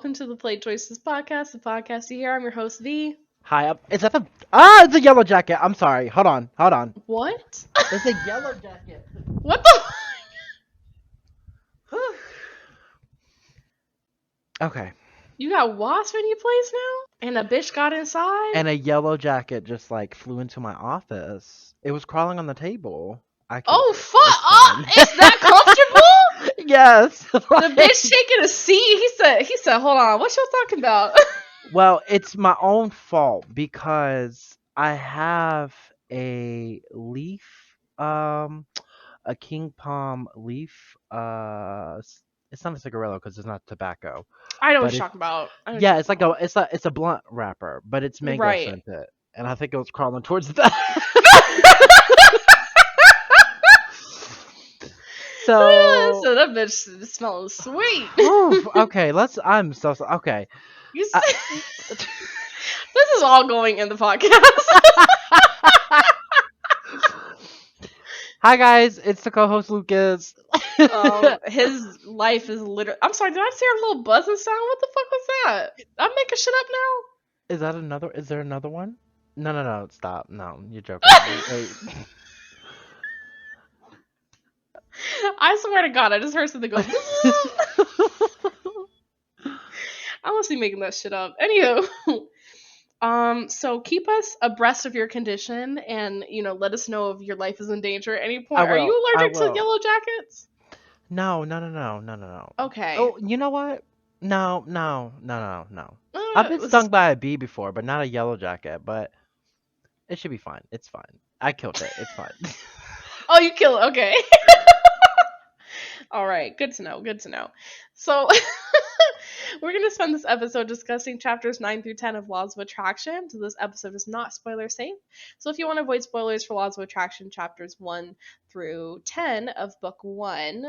welcome to the Play Choices podcast, the podcast you hear. I'm your host, V. Hi, is that the... it's a yellow jacket. I'm sorry. Hold on. What? It's a yellow jacket. What the Okay. You got wasp in your place now? And a bitch got inside? And a yellow jacket just, flew into my office. It was crawling on the table. Oh, fuck! Is that comfortable? Yes. The bitch shaking a seat. He said, hold on, what y'all talking about? Well, it's my own fault because I have a leaf, a king palm leaf. It's not a cigarillo because it's not tobacco. I know what But you're talking about. yeah, it's a blunt wrapper, but it's mango Right. scented, and I think it was crawling towards that. So that bitch smells sweet. Okay, I'm so okay. You said, this is all going in the podcast. Hi guys, it's the co-host Lucas. His life is literally. I'm sorry, did I just hear a little buzzing sound? What the fuck was that? I'm making shit up now. Is there another one? No, stop. No, you're joking. Wait. I swear to God, I just heard something go. I must be making that shit up. Anywho, so keep us abreast of your condition, and let us know if your life is in danger at any point. Are you allergic to yellow jackets? No. Okay. Oh, you know what? No. I've been stung by a bee before, but not a yellow jacket. But it should be fine. It's fine. I killed it. It's fine. Oh, you killed it. Okay. All right. Good to know. So we're going to spend this episode discussing chapters 9 through 10 of Laws of Attraction. So this episode is not spoiler safe. So if you want to avoid spoilers for Laws of Attraction chapters 1 through 10 of book 1,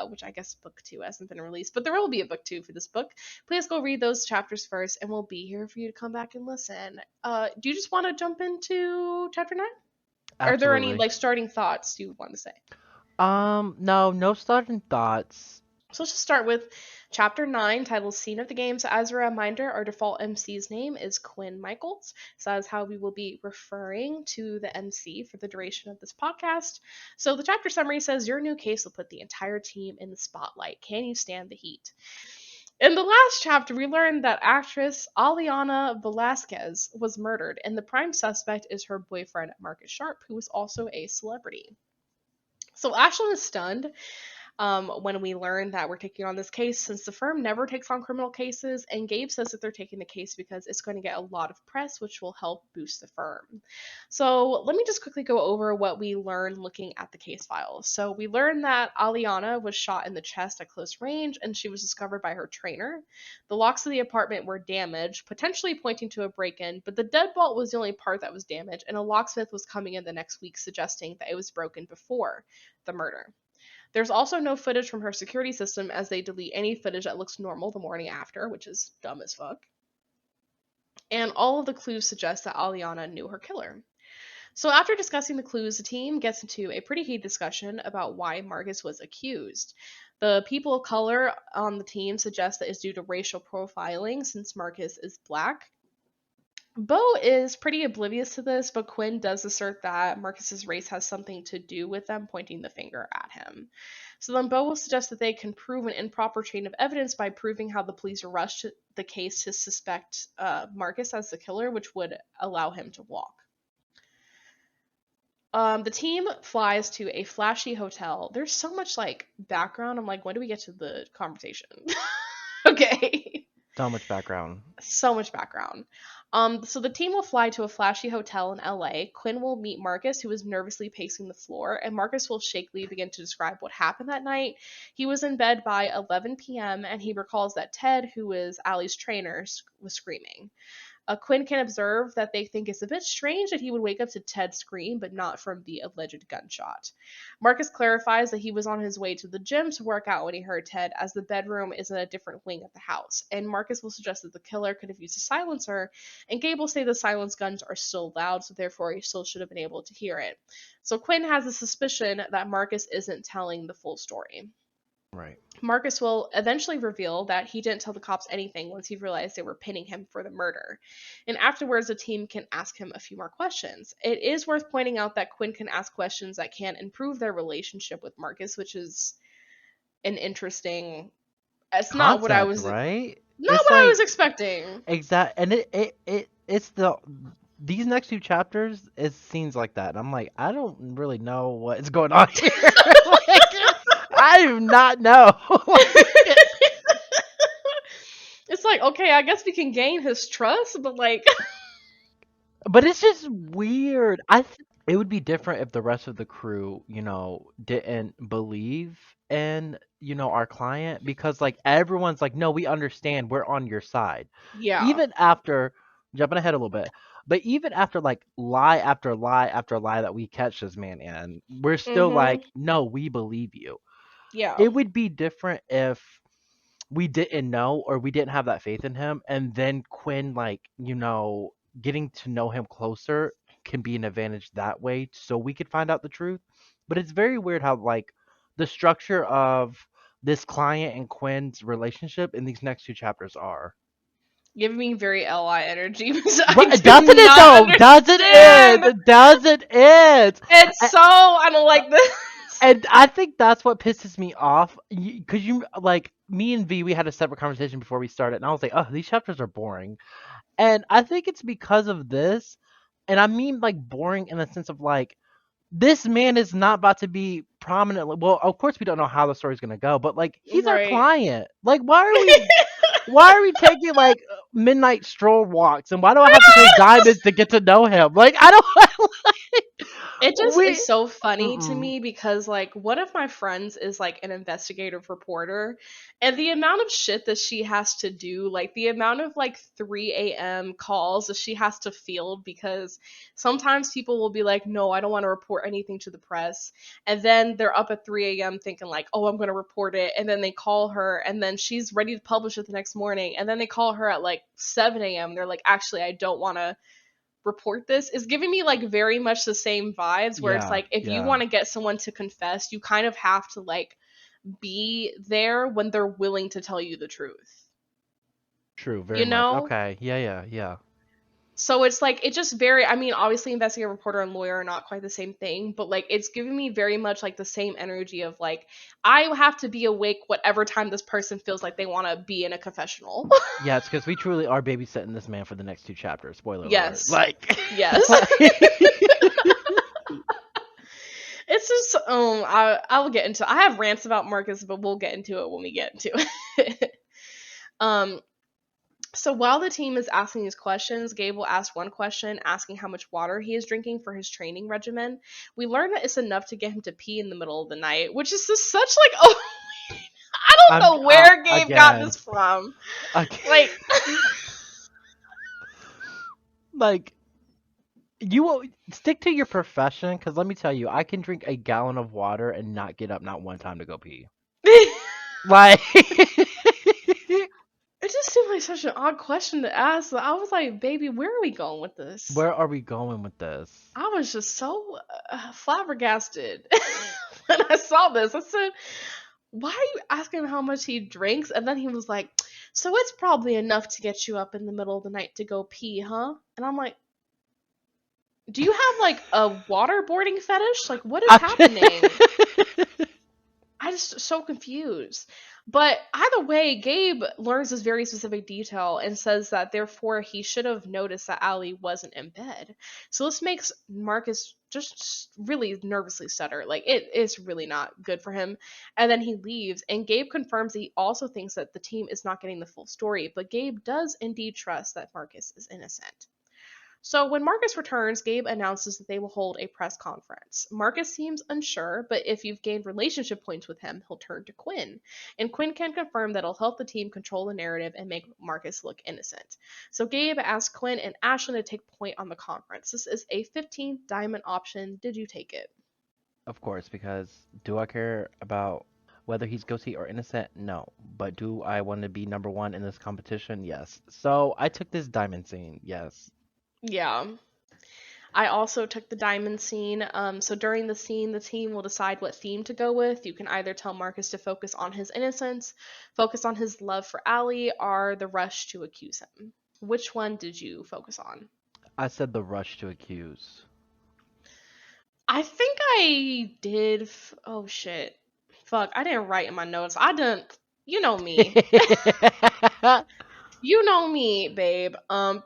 which I guess book 2 hasn't been released, but there will be a book 2 for this book, please go read those chapters first, and we'll be here for you to come back and listen. Do you just want to jump into chapter 9? Absolutely. Are there any starting thoughts you want to say? No starting thoughts. So let's just start with chapter 9, titled Scene of the Game. So as a reminder, our default MC's name is Quinn Michaels. So that is how we will be referring to the MC for the duration of this podcast. So the chapter summary says, your new case will put the entire team in the spotlight. Can you stand the heat? In the last chapter, we learned that actress Aliana Velasquez was murdered, and the prime suspect is her boyfriend, Marcus Sharp, who is also a celebrity. So Ashlyn is stunned when we learn that we're taking on this case, since the firm never takes on criminal cases, and Gabe says that they're taking the case because it's going to get a lot of press, which will help boost the firm. So let me just quickly go over what we learned looking at the case files. So we learned that Aliana was shot in the chest at close range, and she was discovered by her trainer. The locks of the apartment were damaged, potentially pointing to a break-in, but the deadbolt was the only part that was damaged, and a locksmith was coming in the next week suggesting that it was broken before the murder. There's also no footage from her security system, as they delete any footage that looks normal the morning after, which is dumb as fuck. And all of the clues suggest that Aliana knew her killer. So after discussing the clues, the team gets into a pretty heated discussion about why Marcus was accused. The people of color on the team suggest that it's due to racial profiling, since Marcus is black. Bo is pretty oblivious to this, but Quinn does assert that Marcus's race has something to do with them pointing the finger at him. So then Bo will suggest that they can prove an improper chain of evidence by proving how the police rushed the case to suspect Marcus as the killer, which would allow him to walk. The team flies to a flashy hotel. There's so much background. I'm like, when do we get to the conversation? Okay. So much background. So the team will fly to a flashy hotel in LA. Quinn will meet Marcus, who is nervously pacing the floor, and Marcus will shakily begin to describe what happened that night. He was in bed by 11 p.m., and he recalls that Ted, who is Allie's trainer, was screaming. Quinn can observe that they think it's a bit strange that he would wake up to Ted's scream, but not from the alleged gunshot. Marcus clarifies that he was on his way to the gym to work out when he heard Ted, as the bedroom is in a different wing of the house. And Marcus will suggest that the killer could have used a silencer, and Gabe will say the silenced guns are still loud, so therefore he still should have been able to hear it. So Quinn has a suspicion that Marcus isn't telling the full story. Right. Marcus will eventually reveal that he didn't tell the cops anything once he realized they were pinning him for the murder. And afterwards, the team can ask him a few more questions. It is worth pointing out that Quinn can ask questions that can improve their relationship with Marcus, which is an interesting. It's not what I Concept, was. right? Not It's what I was like expecting. exact, and it's these next two chapters. It seems like that. I'm like, I don't really know what's going on here. Like, I do not know. Like, It's like, okay, I guess we can gain his trust, but like, but it's just weird. It would be different if the rest of the crew, didn't believe in, our client because like everyone's like, no, we understand, we're on your side. yeah. Even after jumping ahead a little bit, but even after like lie after lie after lie that we catch this man in, we're still Mhm. like, no, we believe you. Yeah. It would be different if we didn't know or we didn't have that faith in him and then Quinn like getting to know him closer can be an advantage that way so we could find out the truth, but it's very weird how like the structure of this client and Quinn's relationship in these next two chapters are. Giving me very Li energy because I Right, do doesn't it not though? Doesn't understand. it? Doesn't it? It's so I don't like this. And I think that's what pisses me off. Because like, me and V, we had a separate conversation before we started, and I was like, oh, these chapters are boring. And I think it's because of this. And I mean, like, boring in the sense of, like, this man is not about to be prominently. Well, of course, we don't know how the story's going to go, but, like, he's our Right. client. Like, why are we taking, like, midnight stroll walks? And why do I have to pay diamonds to get to know him? Like, I don't. It just we. is so funny to Mm-mm. me because like one of my friends is like an investigative reporter, and the amount of shit that she has to do, like the amount of like 3 a.m. calls that she has to field, because sometimes people will be like, no, I don't want to report anything to the press, and then they're up at 3 a.m. thinking like, oh, I'm going to report it, and then they call her and then she's ready to publish it the next morning, and then they call her at like 7 a.m. They're like, actually, I don't want to report this, is giving me like very much the same vibes where it's Yeah, like if you yeah. want to get someone to confess, you kind of have to like be there when they're willing to tell you the truth. True, very You much. know? Okay. Yeah, yeah, yeah. So it's like it just very I mean obviously investigative reporter and lawyer are not quite the same thing, but like it's giving me very much like the same energy of like I have to be awake whatever time this person feels like they want to be in a confessional. Yeah, it's because we truly are babysitting this man for the next two chapters. Spoiler alert. Yes. Like, Yes. like It's just I will get into I have rants about Marcus, but we'll get into it when we get into it. um so while the team is asking these questions, Gabe will ask one question asking how much water he is drinking for his training regimen. We learn that it's enough to get him to pee in the middle of the night, which is just such like oh I don't know where Gabe got again, this from. again, Like like you will stick to your profession because let me tell you, I can drink a gallon of water and not get up not one time to go pee. Like, it just seemed like such an odd question to ask. I was like, baby, where are we going with this? where are we going with this? I was just so flabbergasted when I saw this. I said, why are you asking him how much he drinks? And then he was like, so it's probably enough to get you up in the middle of the night to go pee, huh? And I'm like, do you have like a waterboarding fetish? Like, what is I, happening? I just so confused. But either way, Gabe learns this very specific detail and says that therefore he should have noticed that Allie wasn't in bed. So this makes Marcus just really nervously stutter. Like it is really not good for him. And then he leaves, and Gabe confirms that he also thinks that the team is not getting the full story, but Gabe does indeed trust that Marcus is innocent. So when Marcus returns, Gabe announces that they will hold a press conference. Marcus seems unsure, but if you've gained relationship points with him, he'll turn to Quinn. And Quinn can confirm that he'll help the team control the narrative and make Marcus look innocent. So Gabe asks Quinn and Ashlyn to take point on the conference. This is a 15 diamond option. Did you take it? of course, because do I care about whether he's guilty or innocent? No. But do I want to be number one in this competition? Yes. So I took this diamond scene. Yes. Yeah. I also took the diamond scene. So during the scene, the team will decide what theme to go with. You can either tell Marcus to focus on his innocence, focus on his love for Allie, or the rush to accuse him. Which one did you focus on? I said the rush to accuse. I think I did. Oh shit. Fuck, I didn't write in my notes. I didn't. You know me. You know me, babe. I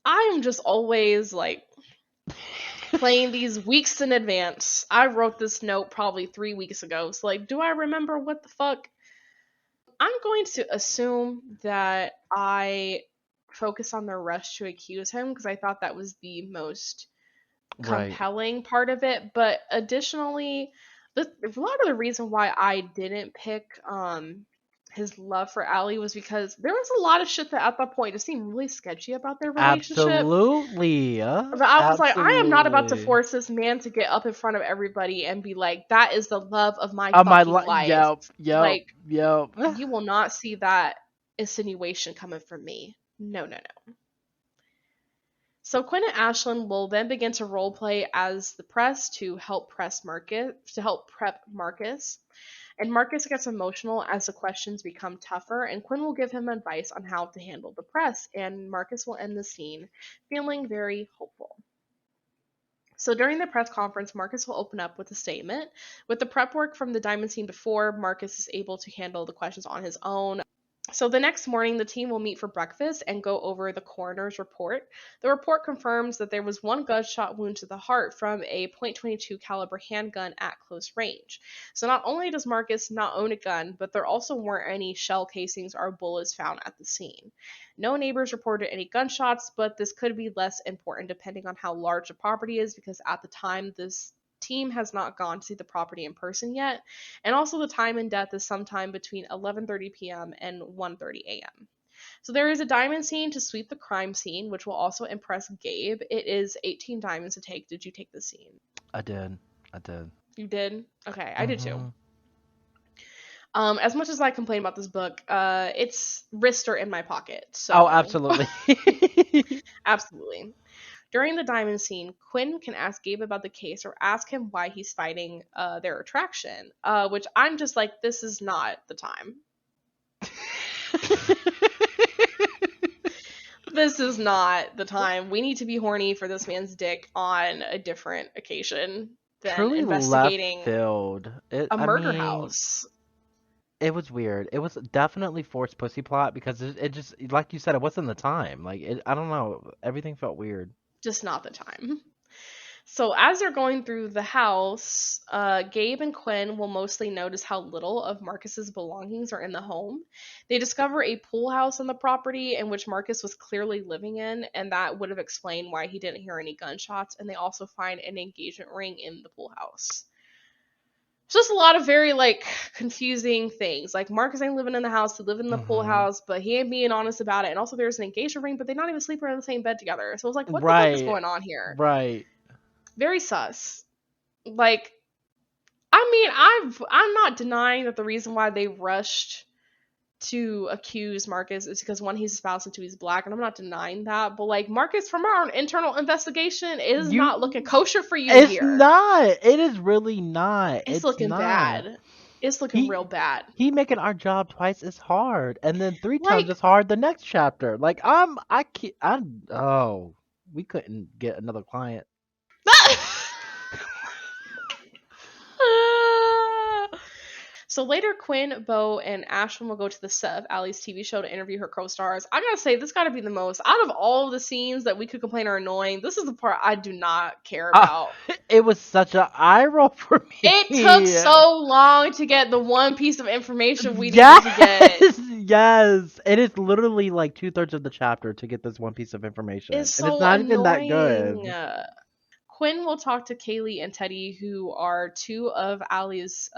am just always like playing these weeks in advance. I wrote this note probably 3 weeks ago. So, like, do I remember what the fuck? I'm going to assume that I focused on the rush to accuse him because I thought that was the most Right. compelling part of it. But additionally, a lot of the reason why I didn't pick his love for Allie was because there was a lot of shit that at that point just seemed really sketchy about their relationship. Absolutely. But I was like, I am not about to Absolutely. force this man to get up in front of everybody and be like, that is the love of my My fucking life. yep, yep, Like, yep. you will not see that insinuation coming from me. No, no, no. So Quinn and Ashlyn will then begin to roleplay as the press to help prep Marcus. And Marcus gets emotional as the questions become tougher, and Quinn will give him advice on how to handle the press, and Marcus will end the scene feeling very hopeful. So during the press conference, Marcus will open up with a statement. With the prep work from the diamond scene before, Marcus is able to handle the questions on his own. So the next morning, the team will meet for breakfast and go over the coroner's report. The report confirms that there was one gunshot wound to the heart from a .22 caliber handgun at close range. So not only does Marcus not own a gun, but there also weren't any shell casings or bullets found at the scene. No neighbors reported any gunshots, but this could be less important depending on how large the property is because at the time this team has not gone to see the property in person yet, and also the time in death is sometime between 11:30 p.m. and 1:30 a.m. So there is a diamond scene to sweep the crime scene, which will also impress Gabe. It is 18 diamonds to take. Did you take the scene? I did. I did. You did? Okay, I did too. Mhm. As much as I complain about this book, it's wrister in my pocket. Oh, So absolutely. absolutely. During the diamond scene, Quinn can ask Gabe about the case or ask him why he's fighting their attraction, which I'm just like, this is not the time. This is not the time. We need to be horny for this man's dick on a different occasion than Truly left investigating field. a I murder mean, house. it was weird. It was definitely forced pussy plot because it just, like you said, it wasn't the time. I don't know. Everything felt weird. Just not the time. So as they're going through the house, Gabe and Quinn will mostly notice how little of Marcus's belongings are in the home. They discover a pool house on the property in which Marcus was clearly living in, and that would have explained why he didn't hear any gunshots. And they also find an engagement ring in the pool house. It's just a lot of very like confusing things. Like Marcus ain't living in the house, he living in the pool Hmm. house, but he ain't being honest about it. And also there's an engagement ring, but they're not even sleeping in the same bed together. So it's like, what the fuck is Right. going on here? Right. Very sus. Like, I mean, I'm not denying that the reason why they rushed to accuse Marcus is because one, he's a spouse, and two, he's black, and I'm not denying that. But like Marcus, from our internal investigation, is not looking You. kosher for you It's here. not. It is really not. It's It's looking not. bad. It's looking real He bad. he making our job twice as hard, and then three times Like, as hard the next chapter. Like I can't. Oh, we couldn't get another client. so later, Quinn, Bo, and Ashlyn will go to the set of Allie's TV show to interview her co-stars. I gotta say, this gotta be the most out of all of the scenes that we could complain are annoying. This is the part I do not care Uh, about. it was such a eye roll for It took me. so long to get the one piece of information we needed to get. Yes, yes. It is literally like 2/3 of the chapter to get this one piece of information, It's and it's so not even that annoying. good. Quinn will talk to Kaylee and Teddy, who are two of Allie's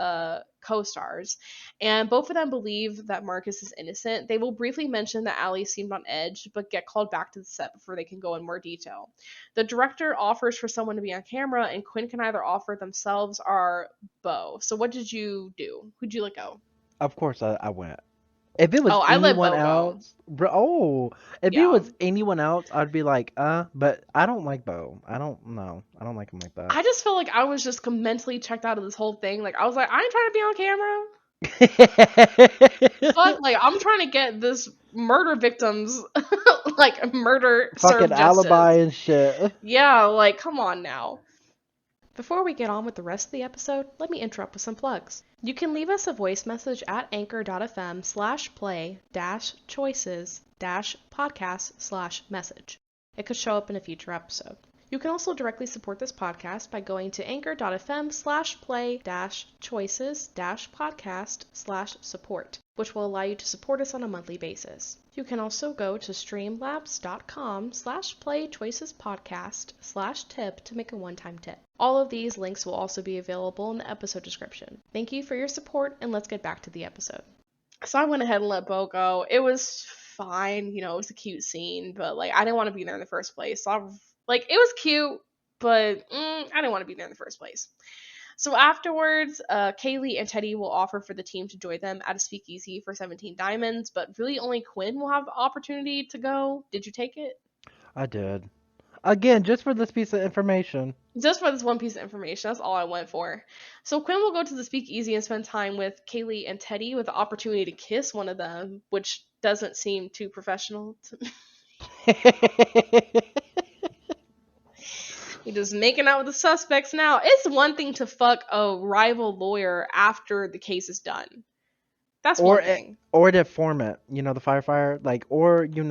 co-stars, and both of them believe that Marcus is innocent. They will briefly mention that Allie seemed on edge, but get called back to the set before they can go in more detail. The director offers for someone to be on camera, and Quinn can either offer themselves or Bo. So what did you do? Who'd you let go? Of course, I went. If it was Oh, I let anyone Bo go. else, bro, oh, if it Yeah. was anyone else, I'd be like, but I don't like Bo. I don't know. I don't like him like that. I just feel like I was just mentally checked out of this whole thing. Like I was like, I ain't trying to be on camera. Fuck, like I'm trying to get this murder victims like murder Fucking served alibi justice. and shit. Yeah, like come on now. Before we get on with the rest of the episode, let me interrupt with some plugs. You can leave us a voice message at anchor.fm/play-choices-podcast/message. It could show up in a future episode. You can also directly support this podcast by going to anchor.fm/play-choices-podcast/support, which will allow you to support us on a monthly basis. You can also go to streamlabs.com/playchoicespodcast/tip to make a one-time tip. All of these links will also be available in the episode description. Thank you for your support, and let's get back to the episode. So I went ahead and let Bo go. It was fine, it was a cute scene, but like I didn't want to be there in the first place. So it was cute, but I didn't want to be there in the first place. So afterwards, Kaylee and Teddy will offer for the team to join them at a speakeasy for 17 diamonds, but really only Quinn will have the opportunity to go. Did you take it? I did. Again, just for this piece of information. Just for this one piece of information, that's all I went for. So Quinn will go to the speakeasy and spend time with Kaylee and Teddy with the opportunity to kiss one of them, which doesn't seem too professional to me. You're just making out with the suspects now. It's one thing to fuck a rival lawyer after the case is done. That's one thing. Or the informant, the firefighter, or You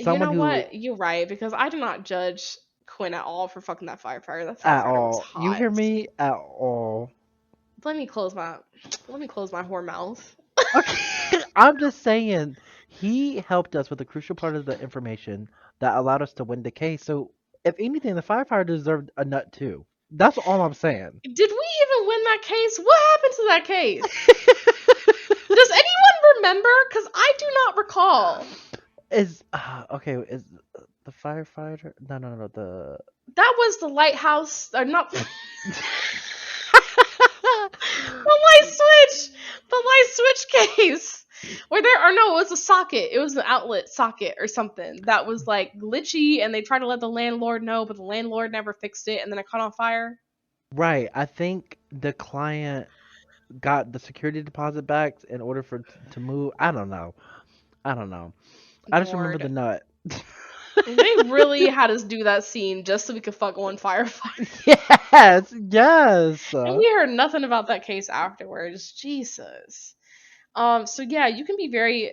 someone know who what? You're right, because I do not judge Quinn at all for fucking that firefighter. That at firefighter was all. You hot. hear me? At all. Let me close my whore mouth. Okay. I'm just saying he helped us with a crucial part of the information that allowed us to win the case. So if anything, the firefighter deserved a nut too. That's all I'm saying. Did we even win that case? What happened to that case? Does anyone remember? Because I do not recall. Is the firefighter? No. That was the lighthouse, or not. The light switch case. Or no, it was a socket. It was an outlet socket or something that was like glitchy, and they tried to let the landlord know, but the landlord never fixed it, and then it caught on fire. Right. I think the client got the security deposit back in order for to move. I don't know. I just remember the Lord. nut. They really had us do that scene just so we could fuck one firefighter. Yes. And we heard nothing about that case afterwards. Jesus. So yeah, you can be very,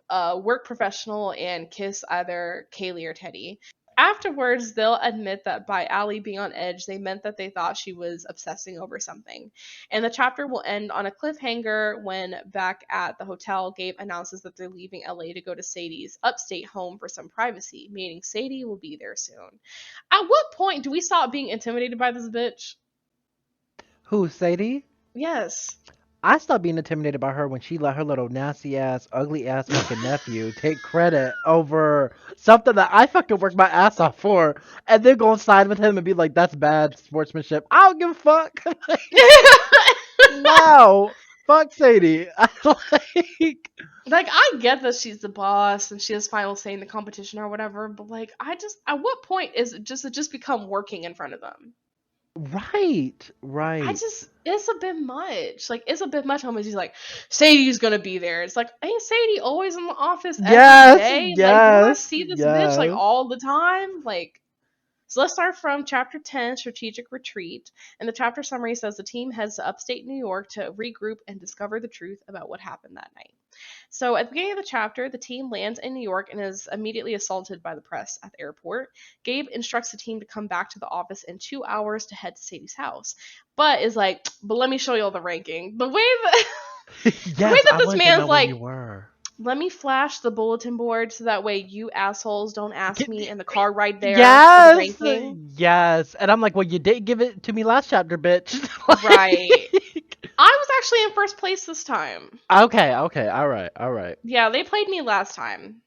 work professional and kiss either Kaylee or Teddy. Afterwards, they'll admit that by Allie being on edge, they meant that they thought she was obsessing over something. And the chapter will end on a cliffhanger when, back at the hotel, Gabe announces that they're leaving LA to go to Sadie's upstate home for some privacy, meaning Sadie will be there soon. At what point do we stop being intimidated by this bitch? Who, Sadie? Yes. I stopped being intimidated by her when she let her little nasty ass, ugly ass fucking nephew take credit over something that I fucking worked my ass off for, and then go side with him and be like, "That's bad sportsmanship." I don't give a fuck. No, fuck Sadie. Like, I get that she's the boss and she has final say in the competition or whatever, but like, at what point is it just become working in front of them? Right. It's a bit much. Like, it's a bit much. How much he's like, Sadie's gonna be there. It's like, ain't Sadie always in the office every day? Like, don't I see this bitch like all the time? Like, so let's start from chapter 10, Strategic Retreat. And the chapter summary says the team heads to upstate New York to regroup and discover the truth about what happened that night. So at the beginning of the chapter, the team lands in New York and is immediately assaulted by the press at the airport. Gabe instructs the team to come back to the office in 2 hours to head to Sadie's house. But is like, but let me show you all the ranking. The way that this man's like, let me flash the bulletin board so that way you assholes don't ask me in the car right there for the ranking. Yes. And I'm like, well, you did give it to me last chapter, bitch. Right. I was actually in first place this time. Okay. All right. Yeah, they played me last time.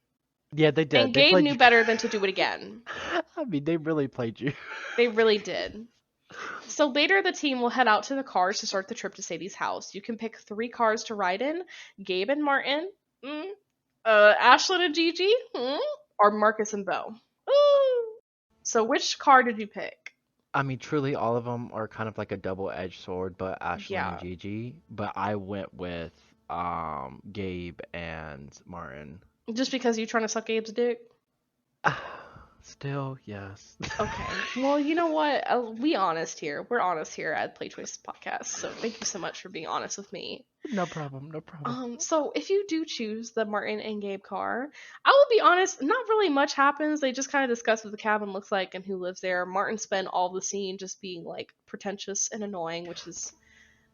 Yeah, they did. And Gabe knew better than to do it again. I mean, they really played you. They really did. So later, the team will head out to the cars to start the trip to Sadie's house. You can pick 3 cars to ride in: Gabe and Martin, mm, Ashlyn and Gigi, or Marcus and Bo. Ooh. So which car did you pick? I mean, truly, all of them are kind of like a double-edged sword, but Ashlyn and Yeah, Gigi. But I went with Gabe and Martin. just because you trying to suck Gabe's dick? Still, yes. Okay. Well, you know what? We honest here. We're honest here at Play Choice Podcast. So thank you so much for being honest with me. No problem, no problem. So if you do choose the Martin and Gabe car, I will be honest, not really much happens. They just kind of discuss what the cabin looks like and who lives there. Martin spent all the scene just being like pretentious and annoying, which is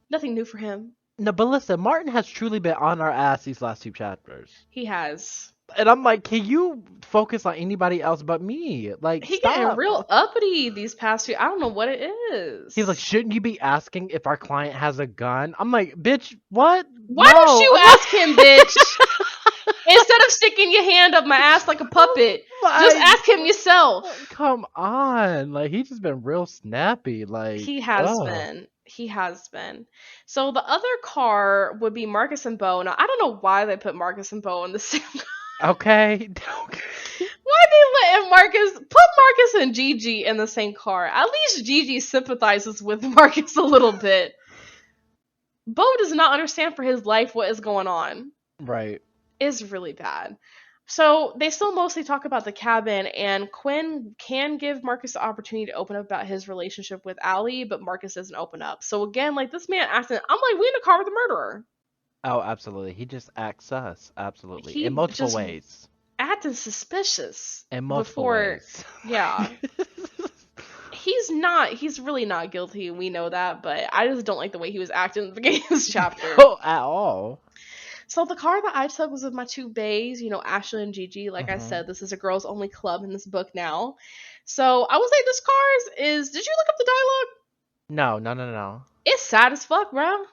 nothing new for him. No, but listen, Martin has truly been on our ass these last 2 chapters. He has. And I'm like, can you focus on anybody else but me? Like, He getting stop. real uppity these past few. I don't know what it He's like, is. shouldn't you be asking if our client has a gun? I'm like, bitch, what? Why don't No. you ask him, bitch? Instead of sticking your hand up my ass like a puppet, just Like, ask him yourself. come on. Like, he's just been real snappy. Like, He has ugh. been. He has been. So the other car would be Marcus and Bo. Now I don't know why they put Marcus and Bo in the same. Okay. Why they letting Marcus put Marcus and Gigi in the same car? At least Gigi sympathizes with Marcus a little bit. Bo does not understand for his life what is going on. Right. It's really bad. So they still mostly talk about the cabin, and Quinn can give Marcus the opportunity to open up about his relationship with Allie, but Marcus doesn't open up. So again, like this man acting, I'm like, we in a car with a murderer. Oh, absolutely. He just acts sus. Absolutely. In He multiple just ways. acting suspicious In multiple before, ways. yeah. He's not. He's really not guilty. We know that, but I just don't like the way he was acting at the beginning of this chapter. No, at all. So the car that I took was with my 2 bays, Ashley and Gigi. Like I Hmm. said, this is a girls only club in this book now. So I would say this car is. Did you look up the dialogue? No, no, no, no. It's sad as fuck, bro.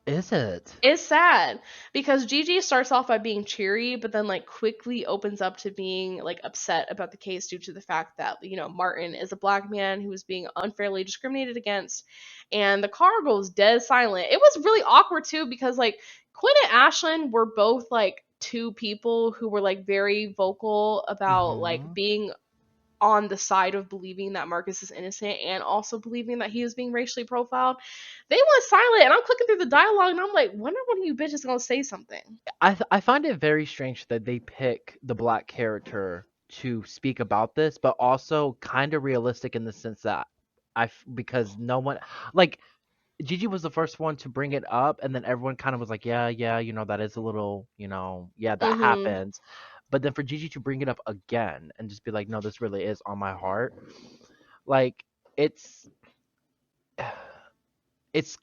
Is it? It's sad because Gigi starts off by being cheery, but then like quickly opens up to being like upset about the case due to the fact that Martin is a black man who is being unfairly discriminated against, and the car goes dead silent. It was really awkward too because like Quinn and Ashlyn were both like 2 people who were like very vocal about like Hmm. being on the side of believing that Marcus is innocent and also believing that he is being racially profiled. They went silent, and I'm clicking through the dialogue, and I'm like, when are one of you bitches gonna say something? I find it very strange that they pick the black character to speak about this, but also kind of realistic in the sense that because no one like Gigi was the first one to bring it up, and then everyone kind of was like, yeah, yeah, that is a little, yeah, that Mm-hmm. happens. But then for Gigi to bring it up again and just be like, no, this really is on my heart, like it's it's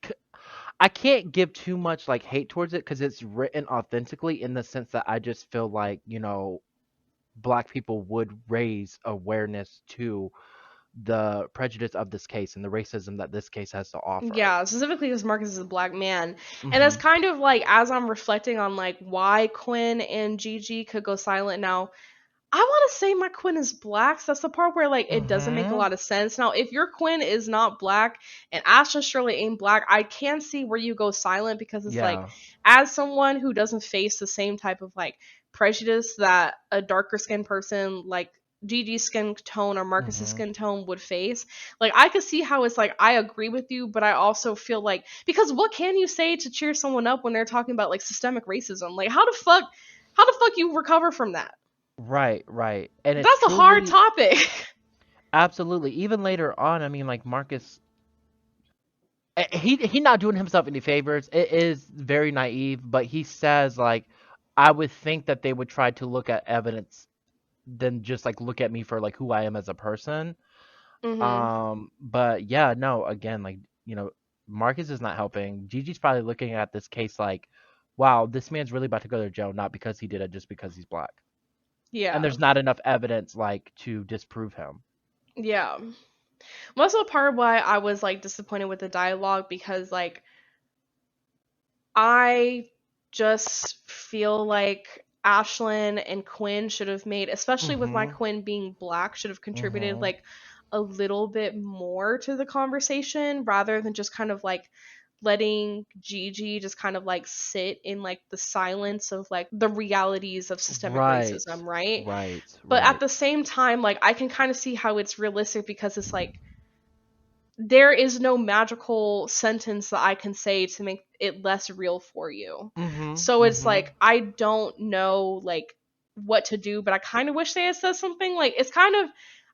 I can't give too much like hate towards it because it's written authentically in the sense that I just feel like black people would raise awareness to the prejudice of this case and the racism that this case has to offer. Yeah, specifically because Marcus is a black man. And that's Hmm. kind of like as I'm reflecting on like why Quinn and Gigi could go silent now. I want to say my Quinn is black. So that's the part where like it doesn't make a Hmm. lot of sense. Now, if your Quinn is not black and Ashley Shirley ain't black, I can see where you go silent because it's like, Yeah. as someone who doesn't face the same type of like prejudice that a darker skinned person like Gigi's skin tone or Marcus's Hmm. skin tone would face, like I could see how it's like I agree with you, but I also feel like because what can you say to cheer someone up when they're talking about like systemic racism? Like how the fuck you recover from that? Right, right. And it's That's a hard truly topic. absolutely even later on, I mean like Marcus he not doing himself any favors. It is very naive, but he says like I would think that they would try to look at evidence than just like look at me for like who I am as a person. Mhm. But yeah, no, again, like, Marcus is not helping. Gigi's probably looking at this case like, wow, this man's really about to go to jail, not because he did it, just because he's black. And Yeah. there's not enough evidence like to disprove him. Yeah. Also part of why I was like disappointed with the dialogue because like I just feel like Ashlyn and Quinn should have made, especially with my Mm-hmm. Quinn being black, should have contributed Mm-hmm. like a little bit more to the conversation rather than just kind of like letting Gigi just kind of like sit in like the silence of like the realities of systemic Right. racism, right? Right. But at Right. the same time, like I can kind of see how it's realistic because it's like there is no magical sentence that I can say to make it less real for you. Mhm. So it's Mhm. like I don't know like what to do, but I kind of wish they had said something. Like it's kind of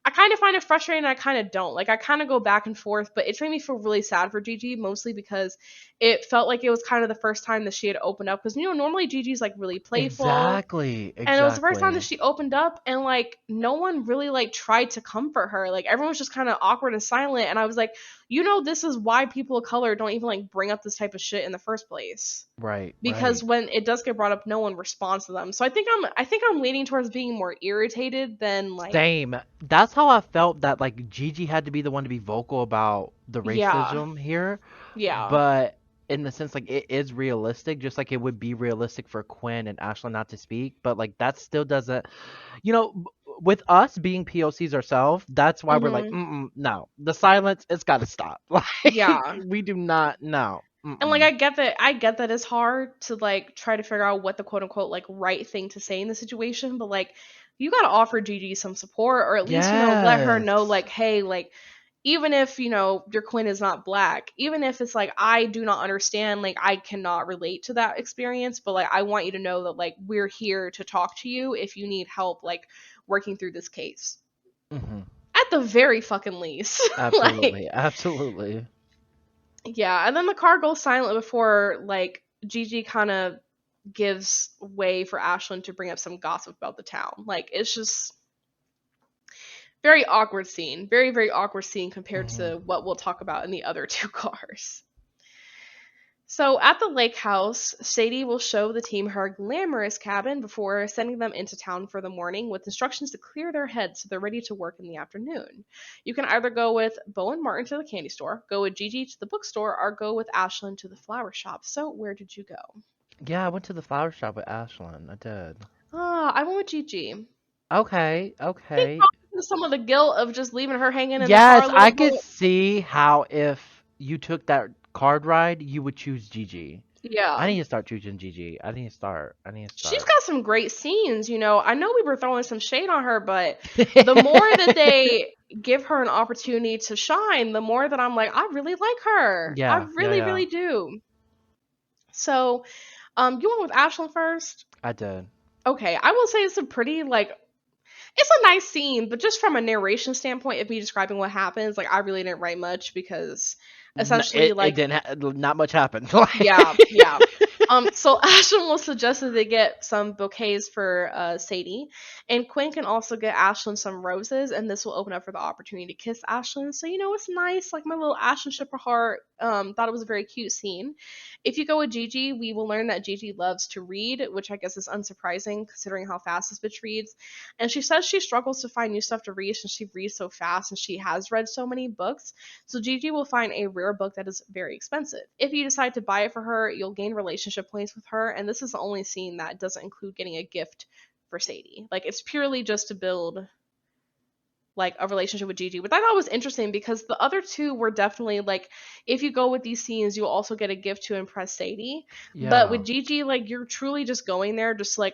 I kind of find it frustrating and I kind of don't. Like I kind of go back and forth, but it's made me feel really sad for Gigi mostly because it felt like it was kind of the first time that she had opened up because normally Gigi's like really playful Exactly. and it was the first time that Exactly. she opened up and like no one really like tried to comfort her. Like everyone was just kind of awkward and silent and I was like, this is why people of color don't even like bring up this type of shit in the first place. Right. Because Right. when it does get brought up, no one responds to them. So I think I'm leaning towards being more irritated than like Same. That's how I felt that like Gigi had to be the one to be vocal about the yeah. racism here, Yeah. but in the sense like it is realistic, just like it would be realistic for Quinn and Ashlyn not to speak, but like that still doesn't, with us being POCs ourselves, that's why we're like, Mhm. no, the silence, it's got to stop. Like Yeah. we do not, no, And like mm-mm. I get that it's hard to like try to figure out what the quote unquote like right thing to say in the situation, but like you gotta offer Gigi some support or at least, let her know Yes. like, hey, like even if, your Quinn is not black, even if it's like I do not understand, like I cannot relate to that experience, but like I want you to know that like we're here to talk to you if you need help like working through this case. Hmm. At the very fucking least. Like Absolutely, absolutely. yeah, and then the car goes silent before like Gigi kind of gives way for Ashlyn to bring up some gossip about the town. Like it's just very awkward scene. Very, very awkward scene compared Hmm. to what we'll talk about in the other two cars. So at the lake house, Sadie will show the team her glamorous cabin before sending them into town for the morning with instructions to clear their heads so they're ready to work in the afternoon. You can either go with Bo and Martin to the candy store, go with Gigi to the bookstore, or go with Ashlyn to the flower shop. So where did you go? Yeah, I went to the flower shop with Ashlyn. I did. Ah, I went with Gigi. I Okay, think okay. probably some of the guilt of just leaving her hanging in the car Yes, a little I could bit. see how if you took that card ride, you would choose Gigi. I Yeah. need to start choosing Gigi. I need to start. I need to She's start. got some great scenes. I know we were throwing some shade on her, but the more that they give her an opportunity to shine, the more that I'm like, I really like her. I Yeah, yeah, really, yeah. really do. So, you went with Ashlyn first. I did. Okay, I will say it's a pretty like it's a nice scene, but just from a narration standpoint of me describing what happens, like I really didn't write much because essentially It like didn't. Not much happened. yeah, yeah. So Ashlyn will suggest that they get some bouquets for Sadie, and Quinn can also get Ashlyn some roses, and this will open up for the opportunity to kiss Ashlyn. So it's nice. Like my little Ashlyn shipper heart. Thought it was a very cute scene. If you go with Gigi, we will learn that Gigi loves to read, which I guess is unsurprising considering how fast this bitch reads. And she says she struggles to find new stuff to read since she reads so fast and she has read so many books. So Gigi will find a rare book that is very expensive. If you decide to buy it for her, you'll gain relationship points with her, and this is the only scene that doesn't include getting a gift for Sadie. Like it's purely just to build like a relationship with Gigi, which I thought was interesting because the other two were definitely like, if you go with these scenes, you'll also get a gift to impress Sadie. But Yeah. with Gigi, like you're truly just going there just to, like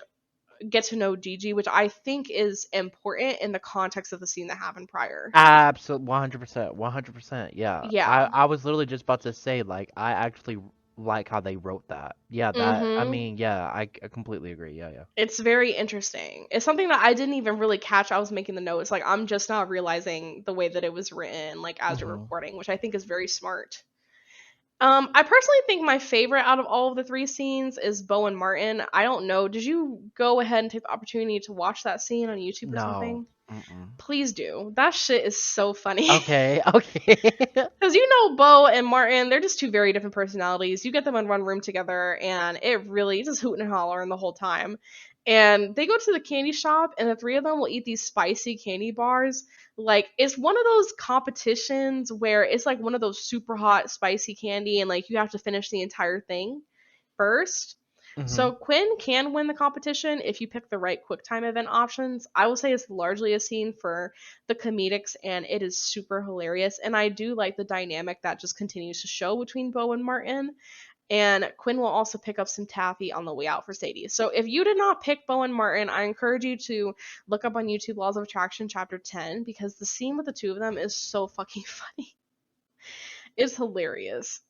get to know Gigi, which I think is important in the context of the scene that happened prior. Absolutely, 100%, 100%. Yeah, Yeah. I was literally just about to say like I actually like how they wrote that. Yeah, that I Mm-hmm. mean, yeah, I completely agree. Yeah, yeah. It's very interesting. It's something that I didn't even really catch. I was making the notes. Like I'm just now realizing the way that it was written, like as you're Mhm. recording, which I think is very smart. I personally think my favorite out of all of the three scenes is Bo and Martin. I don't know. Did you go ahead and take the opportunity to watch that scene on YouTube or No. something? Mm-mm. Please do. That shit is so funny. Okay, okay. Because Bo and Martin, they're just two very different personalities. You get them in one room together, and it really just hooting and hollering the whole time. And they go to the candy shop, and the three of them will eat these spicy candy bars. Like it's one of those competitions where it's like one of those super hot spicy candy, and like you have to finish the entire thing first. Hmm. So Quinn can win the competition if you pick the right QuickTime event options. I will say it's largely a scene for the comedics, and it is super hilarious. And I do like the dynamic that just continues to show between Bo and Martin. And Quinn will also pick up some taffy on the way out for Sadie. So if you did not pick Bo and Martin, I encourage you to look up on YouTube Laws of Attraction Chapter 10 because the scene with the two of them is so fucking funny. It's hilarious.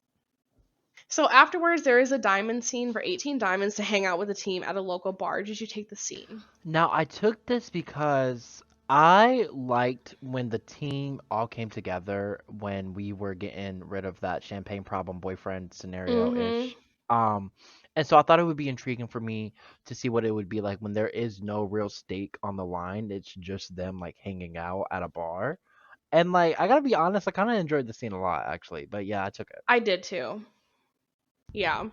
So afterwards, there is a diamond scene for 18 diamonds to hang out with the team at a local bar. Did you take the scene? Now, I took this because I liked when the team all came together when we were getting rid of that champagne problem boyfriend scenario Mm-hmm. ish. Um, and so I thought it would be intriguing for me to see what it would be like when there is no real stake on the line. It's just them like hanging out at a bar. And like, I gotta be honest, I kind of enjoyed the scene a lot actually. But yeah, I took it. I did too. Yeah.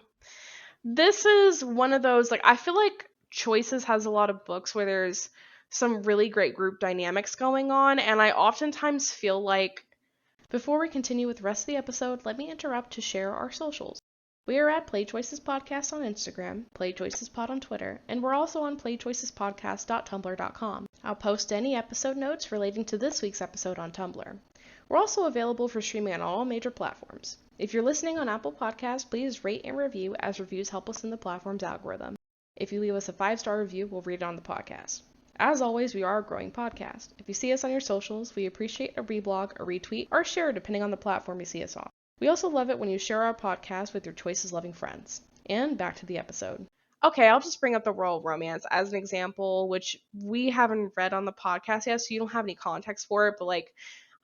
This is one of those, like, I feel like Choices has a lot of books where there's some really great group dynamics going on, and I oftentimes feel like before we continue with the rest of the episode, let me interrupt to share our socials. We are at Play Choices Podcast on Instagram, Play Choices Pod on Twitter, and we're also on playchoicespodcast.tumblr.com. I'll post any episode notes relating to this week's episode on Tumblr. We're also available for streaming on all major platforms. If you're listening on Apple Podcasts, please rate and review as reviews help us in the platform's algorithm. If you leave us a 5-star review, we'll read it on the podcast. As always, we are a growing podcast. If you see us on your socials, we appreciate a reblog, a retweet, or a share depending on the platform you see us on. We also love it when you share our podcast with your Choices-loving friends. And back to the episode. Okay, I'll just bring up the royal romance as an example, which we haven't read on the podcast yet, so you don't have any context for it, but like,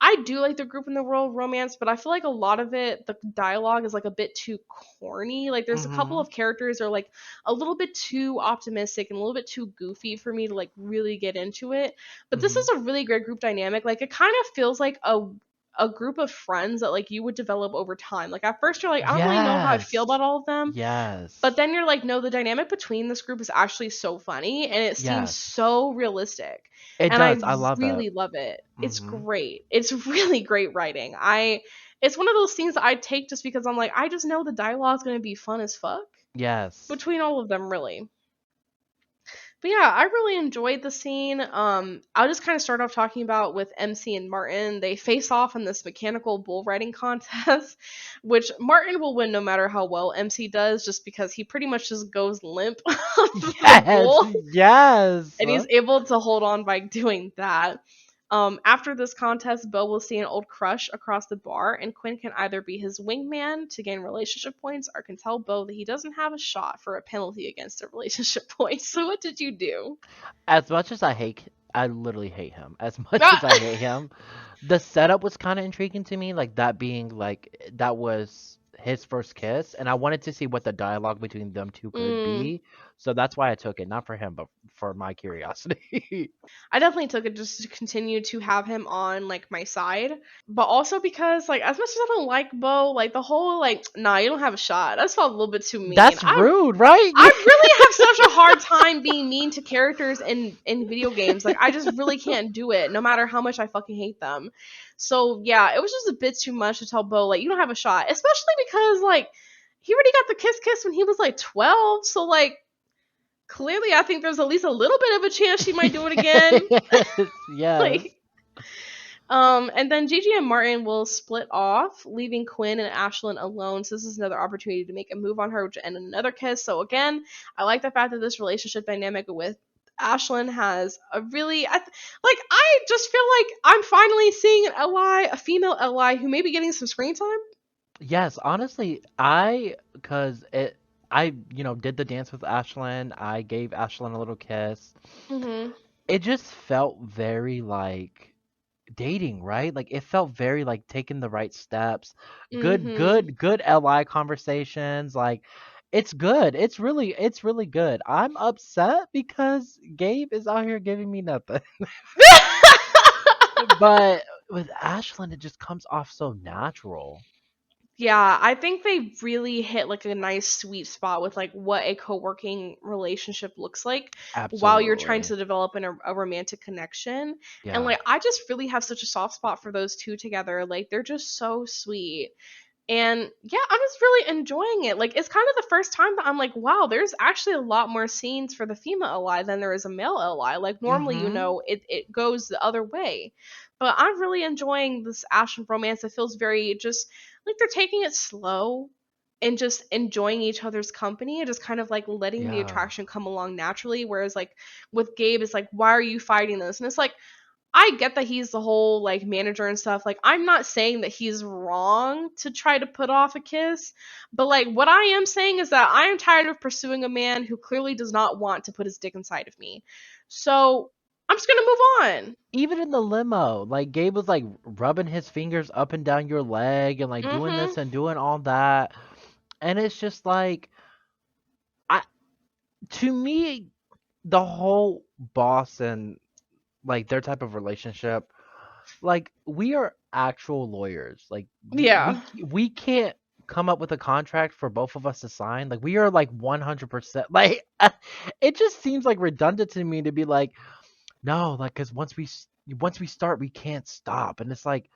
I do like the group in the royal romance, but I feel like a lot of it, the dialogue is like a bit too corny. Like, there's a couple Hmm. of characters that are like a little bit too optimistic and a little bit too goofy for me to like really get into it. But this Hmm. is a really great group dynamic. Like, it kind of feels like a group of friends that like you would develop over time. Like, at first you're like, I don't really know how I feel Yes. about all of them, but Yes. then you're like, no, the dynamic between this group is actually so funny and it seems Yes. so realistic. It And I does. I love it. really love it. It's Hmm. great. It's really great writing. It's one of those things that I take just because I'm like, I just know the dialogue's gonna be fun as fuck. Yes. Between all of them, really. But yeah, I really enjoyed the scene. I'll just kind of start off talking about with MC and Martin. They face off in this mechanical bull riding contest, which Martin will win no matter how well MC does, just because he pretty much just goes limp off the Yes. bull, Yes. and he's able to hold on by doing that. After this contest, Bo will see an old crush across the bar, and Quinn can either be his wingman to gain relationship points or can tell Bo that he doesn't have a shot for a penalty against the relationship points. So, what did you do? As much as I literally hate him. As much as Ah! I hate him, the setup was kind of intriguing to me. Like that being like that was his first kiss, and I wanted to see what the dialogue between them two could Mm, be. So that's why I took it, not for him, but for my curiosity. I definitely took it just to continue to have him on like my side, but also because like as much as I don't like Bo, like the whole like nah you don't have a shot. That's felt a little bit too mean. That's rude, right? I really have such a hard time being mean to characters in video games. Like I just really can't do it, no matter how much I fucking hate them. So yeah, it was just a bit too much to tell Bo like you don't have a shot, especially because like he already got the kiss when he was like 12. So like clearly, I think there's at least a little bit of a chance she might do it again. Yes, yes. Like and then Gigi and Martin will split off, leaving Quinn and Ashlyn alone. So this is another opportunity to make a move on her and another kiss. So again, I like the fact that this relationship dynamic with Ashlyn has a really I just feel like I'm finally seeing an ally, a female ally who may be getting some screen time. Yes, honestly, cause I did the dance with Ashlyn. I gave Ashlyn a little kiss. Mhm. It just felt very like dating, right? Like it felt very like taking the right steps. Good, Mhm. good, good LI conversations. Like it's good. It's really good. I'm upset because Gabe is out here giving me nothing. But with Ashlyn, it just comes off so natural. Yeah, I think they really hit like a nice sweet spot with like what a co-working relationship looks like while you're trying Absolutely. to develop a romantic connection. And Yeah. like I just really have such a soft spot for those two together. Like they're just so sweet. And yeah, I'm just really enjoying it. Like, it's kind of the first time that I'm like, wow, there's actually a lot more scenes for the female ally than there is a male ally. Like, normally, Mm-hmm. it goes the other way. But I'm really enjoying this Ashland romance. It feels very just like they're taking it slow and just enjoying each other's company and just kind of like letting the Yeah. attraction come along naturally. Whereas, like, with Gabe, it's like, why are you fighting this? And it's like, I get that he's the whole like manager and stuff. Like, I'm not saying that he's wrong to try to put off a kiss, but like what I am saying is that I am tired of pursuing a man who clearly does not want to put his dick inside of me. So I'm just gonna move on. Even in the limo, like Gabe was like rubbing his fingers up and down your leg and like doing Mm-hmm. this and doing all that. And it's just like I to me the whole boss and like their type of relationship, like we are actual lawyers. Like Yeah. we can't come up with a contract for both of us to sign. Like we are like 100% like it just seems like redundant to me to be like no, like cuz once we start we can't stop. And it's like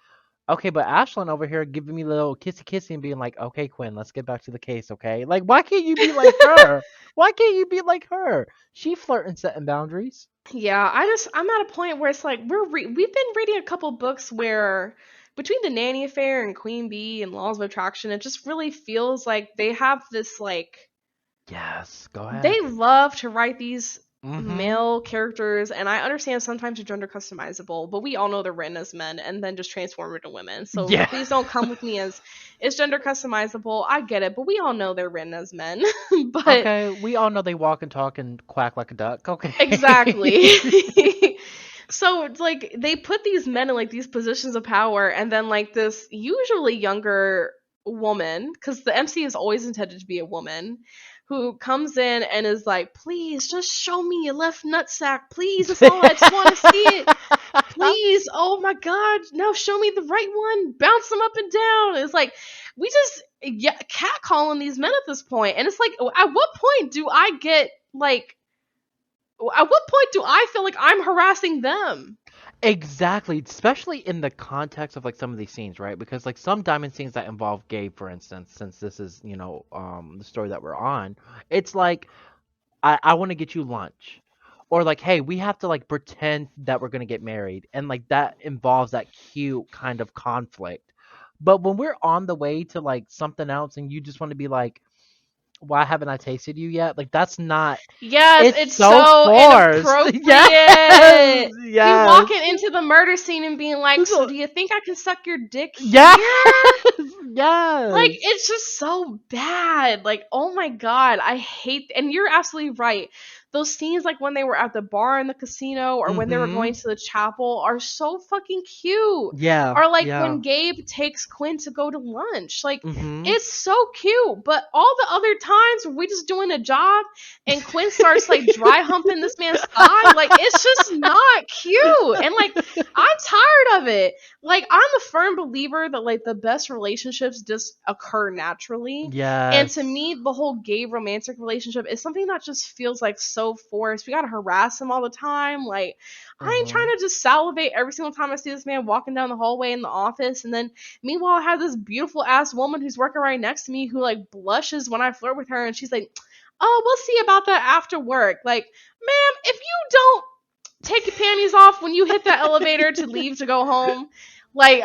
okay, but Ashlyn over here giving me a little kissy kissy and being like, "Okay, Quinn, let's get back to the case, okay?" Like why can't you be like her? Why can't you be like her? She flirting setting boundaries. Yeah, I'm at a point where it's like we've been reading a couple books where between the nanny affair and Queen Bee and Laws of Attraction, it just really feels like they have this like Yes, go they ahead. love to write these Mhm. male characters, and I understand sometimes they're gender customizable, but we all know they're written as men and then just transform into women. So Yeah. please don't come with me as it's gender customizable. I get it, but we all know they're written as men. But Okay, we all know they walk and talk and quack like a duck. exactly. Okay. So it's like they put these men in like these positions of power, and then like this usually younger woman, because the MC is always intended to be a woman, who comes in and is like, please just show me your left nutsack, please, that's all, I just want to see it, please, oh my god, now show me the right one, bounce them up and down. It's like we just yeah, catcalling these men at this point, and it's like at what point do I get like at what point do I feel like I'm harassing them? Exactly, especially in the context of like some of these scenes, right? Because like some diamond scenes that involve Gabe, for instance, since this is, the story that we're on, it's like I want to get you lunch. Or like, hey, we have to like pretend that we're gonna get married. And like that involves that cute kind of conflict. But when we're on the way to like something else and you just want to be like, why haven't I tasted you yet? Like that's not Yes, it's it's so so forced. Yes. inappropriate. He Yes. walking into the murder scene and being like, "So So- do you think I can suck your dick yes. here?" Like, Yes. it's just so bad. Like, oh my god, I hate. And you're absolutely right. Those scenes, like when they were at the bar in the casino or when they were going Mhm. to the chapel, are so fucking cute. Yeah. Or like Yeah. when Gabe takes Quinn to go to lunch. Like, Mhm. it's so cute. But all the other times where we just doing a job and Quinn starts like dry humping this man's thigh, like it's just not cute. And like I'm tired of it. Like, I'm a firm believer that like the best relationships just occur naturally. And to Yes. me, the whole gay romantic relationship is something that just feels like so forced. We gotta harass him all the time. Like, I ain't trying Mhm. to just salivate every single time I see this man walking down the hallway in the office. And then meanwhile, I have this beautiful ass woman who's working right next to me who like blushes when I flirt with her, and she's like, "Oh, we'll see about that after work." Like, ma'am, if you don't take your panties off when you hit that elevator to leave to go home. Like,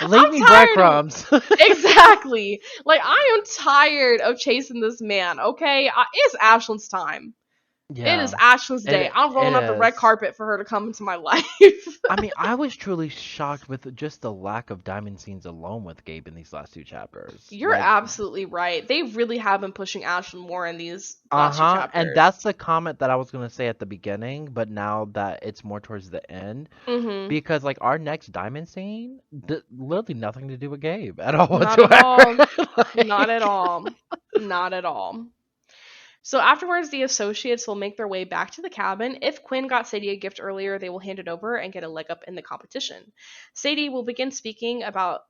Leave me I'm tired of, breadcrumbs. exactly. Like, I am tired of chasing this man, okay? It's Ashlyn's time. It is Yeah. Ashlyn's day. I'm It rolling out the red is. carpet for her to come into my life. I mean, I was truly shocked with just the lack of diamond scenes alone with Gabe in these last two chapters. You're Like, absolutely right. They really have been pushing Ashlyn more in these last two uh-huh, and chapters. that's the comment that I was gonna say at the beginning, but now that it's more towards the end, Mm-hmm. because like our next diamond scene, literally nothing to do with Gabe at all Not at whatsoever. all. Not at Like, all. Not at all. So afterwards, the associates will make their way back to the cabin. If Quinn got Sadie a gift earlier, they will hand it over and get a leg up in the competition. Sadie will begin speaking about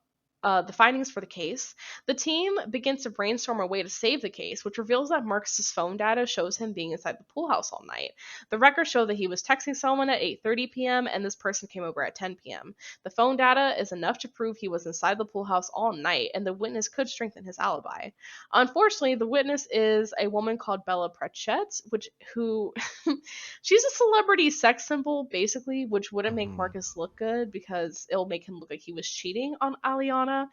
the findings for the case. The team begins to brainstorm a way to save the case, which reveals that Marcus's phone data shows him being inside the pool house all night. The records show that he was texting someone at 8:30 p.m. and this person came over at 10 p.m. The phone data is enough to prove he was inside the pool house all night, and the witness could strengthen his alibi. Unfortunately, the witness is a woman called Bella Pratchett, who she's a celebrity sex symbol, basically, which wouldn't make Mhm. Marcus look good because it'll make him look like he was cheating on Aliana.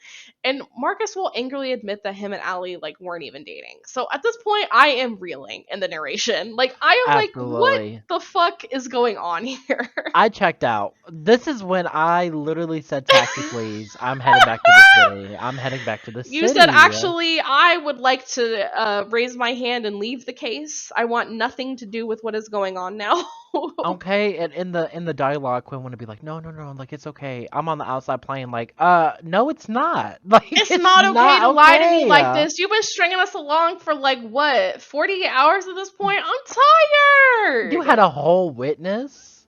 And Marcus will angrily admit that him and Ali like weren't even dating. So at this point, I am reeling in the narration. Like I am like, what Absolutely. the fuck is going on here? I checked out. This is when I literally said, "Taxi, please. I'm heading back to the city. I'm heading back to the You said, city." actually, I would like to raise my hand and leave the case. I want nothing to do with what is going on now. Okay, and in the dialogue, Quinn want to be like, "No, no, no, like it's okay. I'm on the outside playing." Like, no, it's not. Like, It's it's not okay to not lie to me like okay. this. You've been stringing us along for like what, 48 hours at this point? I'm You tired. had a whole witness.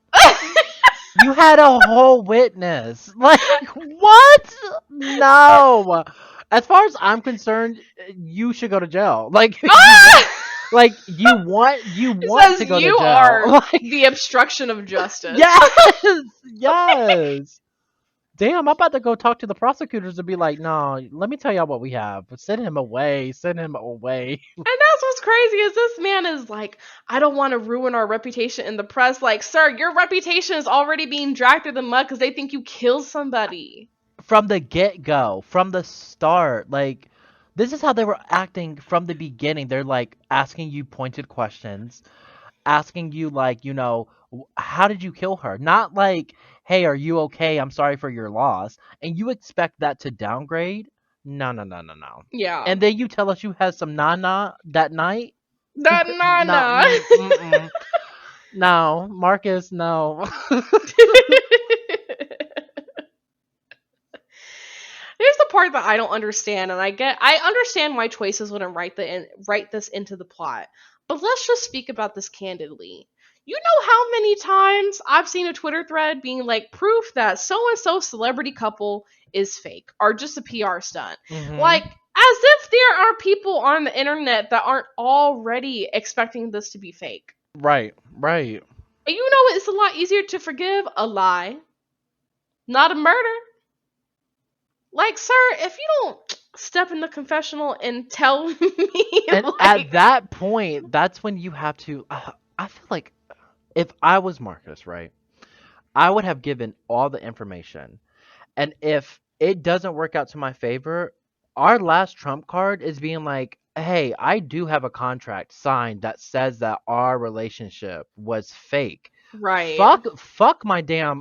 You had a whole witness. Like, what? No. As far as I'm concerned, you should go to jail. Like, you want, Ah! like you want It to says go to you jail. are Like, the obstruction of justice. yes, yes. Damn, I'm about to go talk to the prosecutors and be like, no, let me tell y'all what we have. Send him away. Send him away. And that's what's crazy is this man is like, I don't want to ruin our reputation in the press. Like, sir, your reputation is already being dragged through the mud because they think you killed somebody. From the get go, from the start, like, this is how they were acting from the beginning. They're like asking you pointed questions, asking you, like, how did you kill her? Not like, hey, are you okay? I'm sorry for your loss. And you expect that to downgrade? No, no, no, no, no. Yeah. And then you tell us you had some nana that night? That No, nana. mm-mm. No, Marcus, no. Here's the part that I don't understand, and I understand why choices wouldn't write this into the plot. But let's just speak about this candidly. You know how many times I've seen a Twitter thread being like proof that so and so celebrity couple is fake or just a PR stunt. Hmm. Like as if there are people on the internet that aren't already expecting this to be fake. Right, right. And you know it's a lot easier to forgive a lie, not a murder. Like, sir, if you don't step in the confessional and tell me, And at like, that point, that's when you have to. I feel like if I was Marcus, right, I would have given all the information. And if it doesn't work out to my favor, our last trump card is being like, hey, I do have a contract signed that says that our relationship was fake. right. Fuck my damn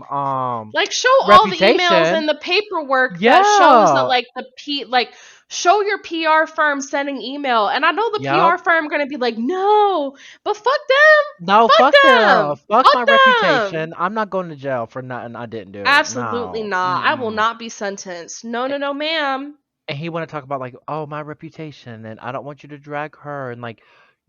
Like, show all the emails reputation. and the paperwork that shows that, Yeah. like, like, show your PR firm sending email. And I know the Yep. PR firm gonna be like, no, but fuck them, No, fuck fuck them. them, Fuck my fuck them. reputation. I'm not going to jail for nothing I didn't do. Absolutely No. not. I will Mm-mm. not be sentenced. No, no, no, ma'am. And he want to talk about, like, oh, my reputation, and I don't want you to drag her, and like,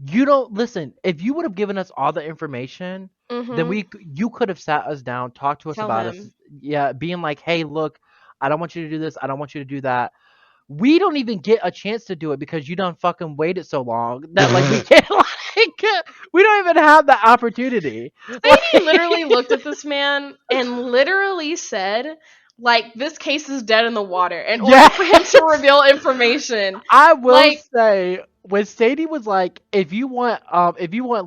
you don't listen. If you would have given us all the information, then Mm-hmm. you could have sat us down, talked to us Tell about us, him. yeah, being like, hey, look, I don't want you to do this, I don't want you to do that. We don't even get a chance to do it because you done fucking waited so long that, like, we can't, like, we don't even have the opportunity. Sadie Like, literally looked at this man and literally said, like, this case is dead in the water in order for him to yes. reveal information. I will Like, say when Sadie was like, if you want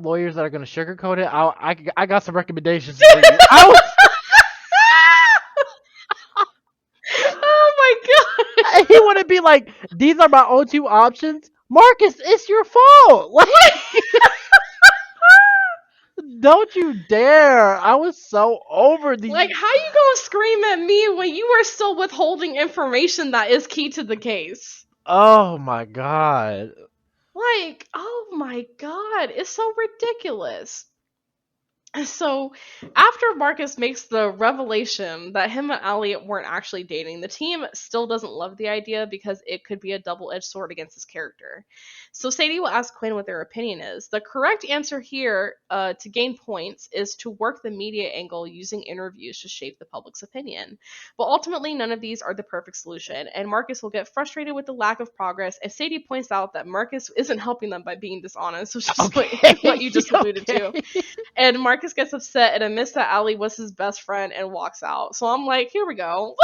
lawyers that are gonna sugarcoat it, I got some recommendations for you. I was oh my god. he wouldn't be like, these are my own two options. Marcus, it's your fault. Like, don't you dare. I was so over Like, these. how you gonna scream at me when you are still withholding information that is key to the case? Oh my god. Like, oh my god, it's so ridiculous. So, after Marcus makes the revelation that him and Allie weren't actually dating, the team still doesn't love the idea because it could be a double-edged sword against his character. So, Sadie will ask Quinn what their opinion is. The correct answer here, to gain points, is to work the media angle using interviews to shape the public's opinion. But ultimately, none of these are the perfect solution, and Marcus will get frustrated with the lack of progress, and Sadie points out that Marcus isn't helping them by being dishonest, which is what you just alluded to. And Marcus gets upset and admits that Allie was his best friend and walks out. So I'm like, here we go.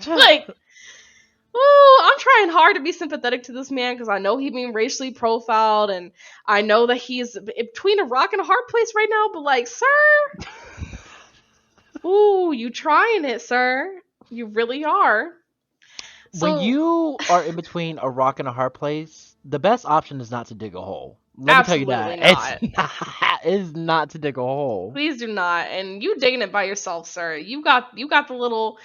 Like, I'm trying hard to be sympathetic to this man because I know he's being racially profiled and I know that he's between a rock and a hard place right now. But like, sir, you trying it, sir. You really are. So, when you are in between a rock and a hard place, the best option is not to dig a hole. Let me tell you that. It's not to dig a hole. Please do not. And you digging it by yourself, sir. You got the little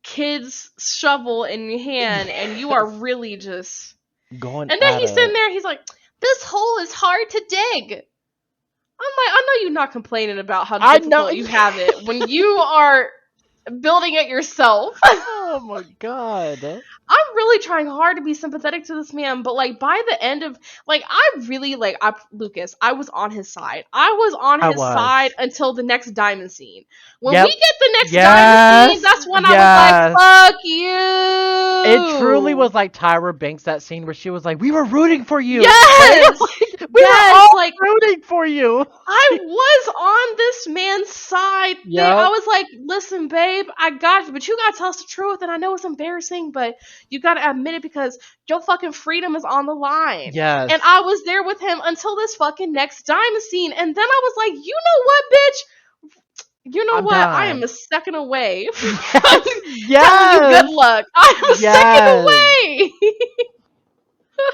kid's shovel in your hand, and you are really just going. And then he's sitting there, he's like, "This hole is hard to dig." I'm like, I know you're not complaining about how difficult you have it when you are building it yourself. Oh my god. I'm really trying hard to be sympathetic to this man, but like by the end of Lucas, I was on his side. I was on his side until the next diamond scene. When we get the next diamond scene, that's when I was like, fuck you. It truly was like Tyra Banks, that scene where she was like, we were rooting for you. Yes! We were all rooting for you. I was on this man's side. Yep. I was like, listen, babe, I got you, but you gotta tell us the truth, and I know it's embarrassing, but you gotta admit it because your fucking freedom is on the line. Yes. And I was there with him until this fucking next diamond scene, and then I was like, you know what, bitch? You know what? Done. I am a second away. Yes. Good luck. I'm a second away.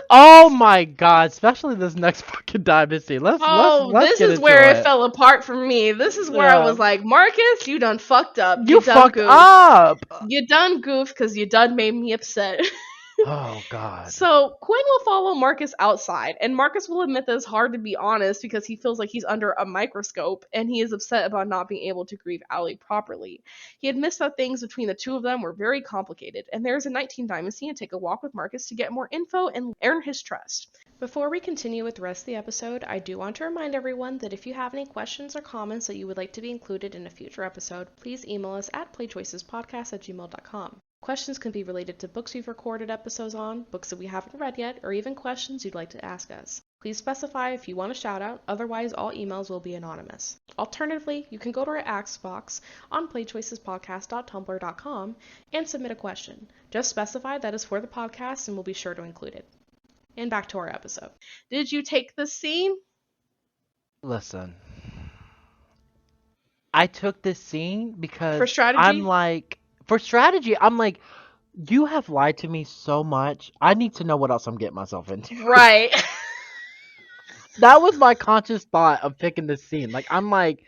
Oh my god, especially this next fucking diamond scene. Let's this is where it fell apart for me. This is where I was like, Marcus, you done fucked up. You fucked up. You done goofed because you done made me upset. Oh god. So Quinn will follow Marcus outside, and Marcus will admit that it's hard to be honest because he feels like he's under a microscope, and he is upset about not being able to grieve Allie properly. He admits that things between the two of them were very complicated, and there's a 19 diamond scene to take a walk with Marcus to get more info and earn his trust. Before we continue with the rest of the episode, I do want to remind everyone that if you have any questions or comments that you would like to be included in a future episode, please email us at playchoicespodcast@gmail.com. Questions can be related to books we've recorded episodes on, books that we haven't read yet, or even questions you'd like to ask us. Please specify if you want a shout out, otherwise all emails will be anonymous. Alternatively, you can go to our Ask box on playchoicespodcast.tumblr.com and submit a question. Just specify that is for the podcast and we'll be sure to include it. And back to our episode. Did you take this scene? Listen. I took this scene because for strategy? I'm like, you have lied to me so much. I need to know what else I'm getting myself into. Right. That was my conscious thought of picking this scene. Like, I'm like,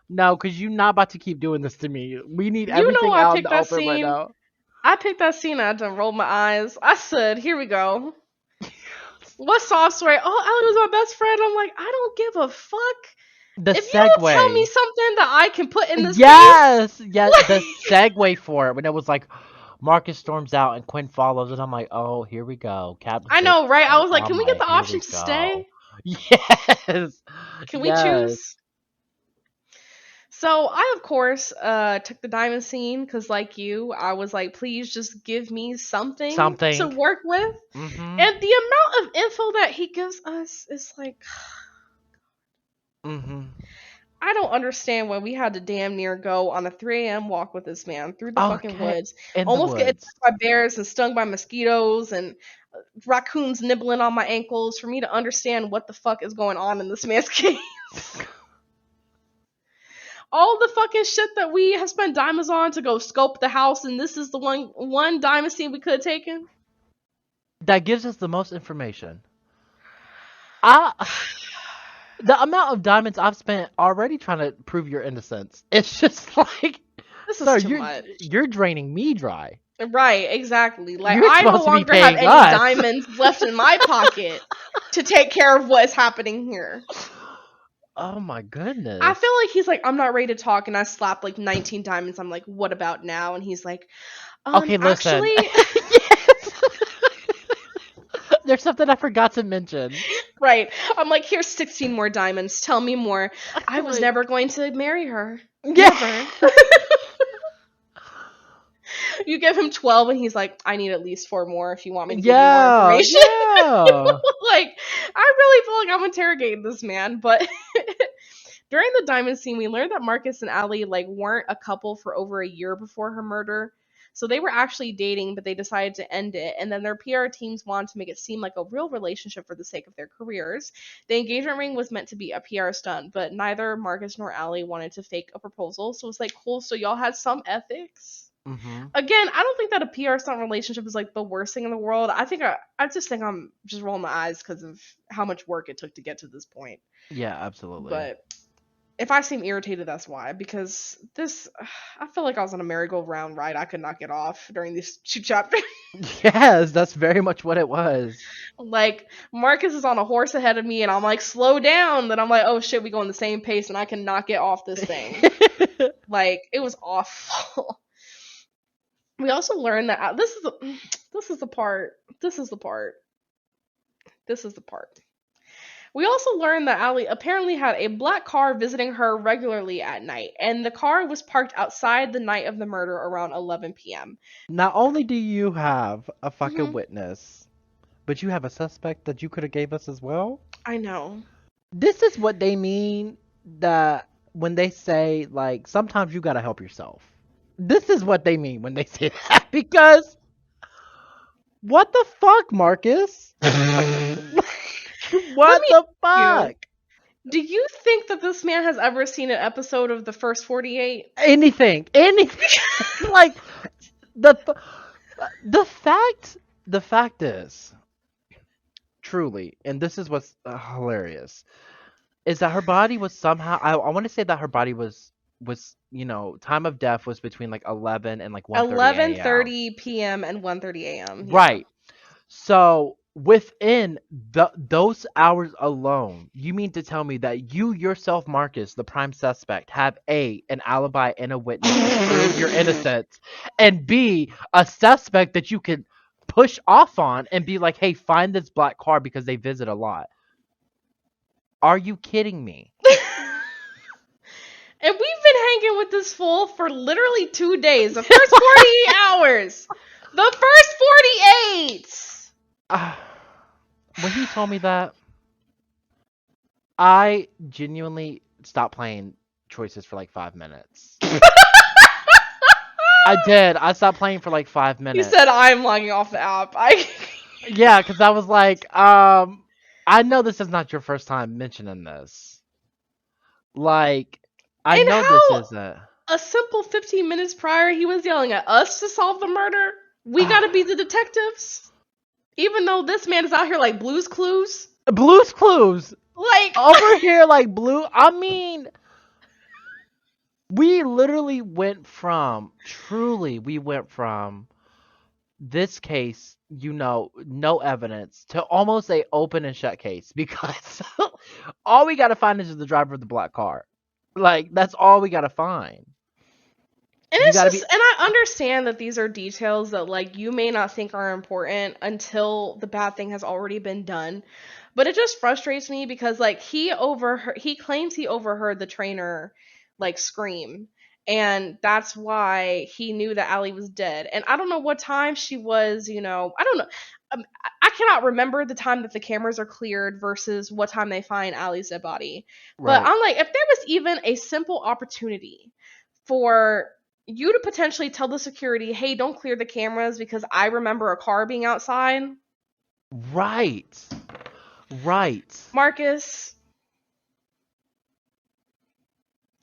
no, because you're not about to keep doing this to me. We need everything out in the open right now. I picked that scene. I done rolled my eyes. I said, here we go. What sob story? Oh, Allie was my best friend. I'm like, I don't give a fuck. If you don't tell me something that I can put in this yes, the segue for it when it was like Marcus storms out and Quinn follows, and I'm like, oh, here we go. Captain. I know, right? I was like, can we get the option to stay? Yes. Can we choose? So I, of course, took the diamond scene because, like you, I was like, please just give me something to work with. Mm-hmm. And the amount of info that he gives us is like... Mm-hmm. I don't understand why we had to damn near go on a 3 a.m. walk with this man through the fucking woods. Almost get attacked by bears and stung by mosquitoes and raccoons nibbling on my ankles for me to understand what the fuck is going on in this man's case. All the fucking shit that we have spent diamonds on to go scope the house, and this is the one diamond scene we could have taken. That gives us the most information. The amount of diamonds I've spent already trying to prove your innocence. It's just like, this is too much. You're draining me dry. Right, exactly. Like, I no longer have any diamonds left in my pocket to take care of what is happening here. Oh my I goodness. feel like he's like, I'm not ready to talk, and I slap like 19 diamonds. I'm like, what about now? And he's like, Okay, listen. actually, Yes. There's something I forgot to mention. right. I'm like, here's 16 more diamonds. Tell me more. I was Like, never going to marry her. yeah. Never. You give him 12, and he's like, I need at least four more if you want me to give you more Yeah, information. yeah. Like, I really feel like I'm interrogating this man, but during the diamond scene, we learned that Marcus and Allie like weren't a couple for over a year before her murder. So they were actually dating, but they decided to end it. And then their PR teams wanted to make it seem like a real relationship for the sake of their careers. The engagement ring was meant to be a PR stunt, but neither Marcus nor Allie wanted to fake a proposal. So it's like, cool. So y'all had some ethics. Mhm. Again, I don't think that a PR stunt relationship is like the worst thing in the world. I just think I'm just rolling my eyes because of how much work it took to get to this point. Yeah, absolutely. But if I seem irritated, that's why. Because this, I feel like I was on a merry-go-round ride. I could not get off during these two chapters. Yes, that's very much what it was. Like Marcus is on a horse ahead of me, and I'm like, slow down. Then I'm like, oh shit, we go in the same pace, and I cannot get off this thing. Like it was awful. We also learned that this is the part. This is the part. This is the part. We also learned that Allie apparently had a black car visiting her regularly at night, and the car was parked outside the night of the murder around 11 p.m. Not only do you have a fucking Hmm. witness, but you have a suspect that you could have gave us as well. I know. This is what they mean that when they say like sometimes you gotta help yourself. This is what they mean when they say that because what the fuck, Marcus? Let What me the ask you, fuck? do you think that this man has ever seen an episode of the first 48? Anything. Like the th- the fact the fact is truly, and this is what's hilarious, is that her body was somehow I want to say that her body was time of death was between like 11 and like 1:30 a.m. 11:30 p.m. and 1:30 a.m. Yeah. Right. So within those hours alone, you mean to tell me that you yourself, Marcus, the prime suspect, have A, an alibi and a witness to prove your innocence, and B, a suspect that you can push off on and be like, hey, find this black car because they visit a lot. Are you kidding me? And we've been hanging with this fool for literally 2 days. The first 48 hours. The first 48. Uh, when he told me that, I genuinely stopped playing choices for like 5 minutes. I did. I stopped playing for like five He minutes. said, I'm logging off the app. I. Yeah, because I was like, I know this is not your first time mentioning this. Like, I And know this how isn't. a simple 15 minutes prior, he was yelling at us to solve the murder. We gotta be the detectives. Even though this man is out here like Blue's Clues. Blue's Clues Like, over here, like blue. I mean, we literally went from we went from this case, no evidence, to almost a open and shut case because all we gotta find is the driver of the black car. Like that's all we gotta find. and You it's gotta just, be and I understand that these are details that like you may not think are important until the bad thing has already been done. But it just frustrates me because like he claims he overheard the trainer like scream. And that's why he knew that Allie was dead. And I don't know what time she was, I don't know. I cannot remember the time that the cameras are cleared versus what time they find Allie's dead body. But right. I'm like, if there was even a simple opportunity for you to potentially tell the security, hey, don't clear the cameras because I remember a car being outside. Right. Right. Marcus,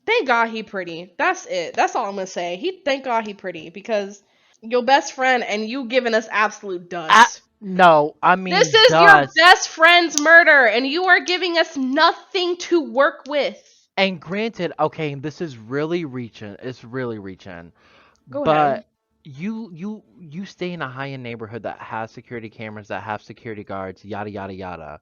thank God he pretty. That's it. That's all I'm gonna say. Thank God he pretty because your best friend and you giving us absolute I, dust. no, I This mean is your dust. best friend's murder and you are giving us nothing to work with. And granted, okay, this is really reaching. It's really reaching. Go ahead. But you stay in a high-end neighborhood that has security cameras, that have security guards, yada yada yada.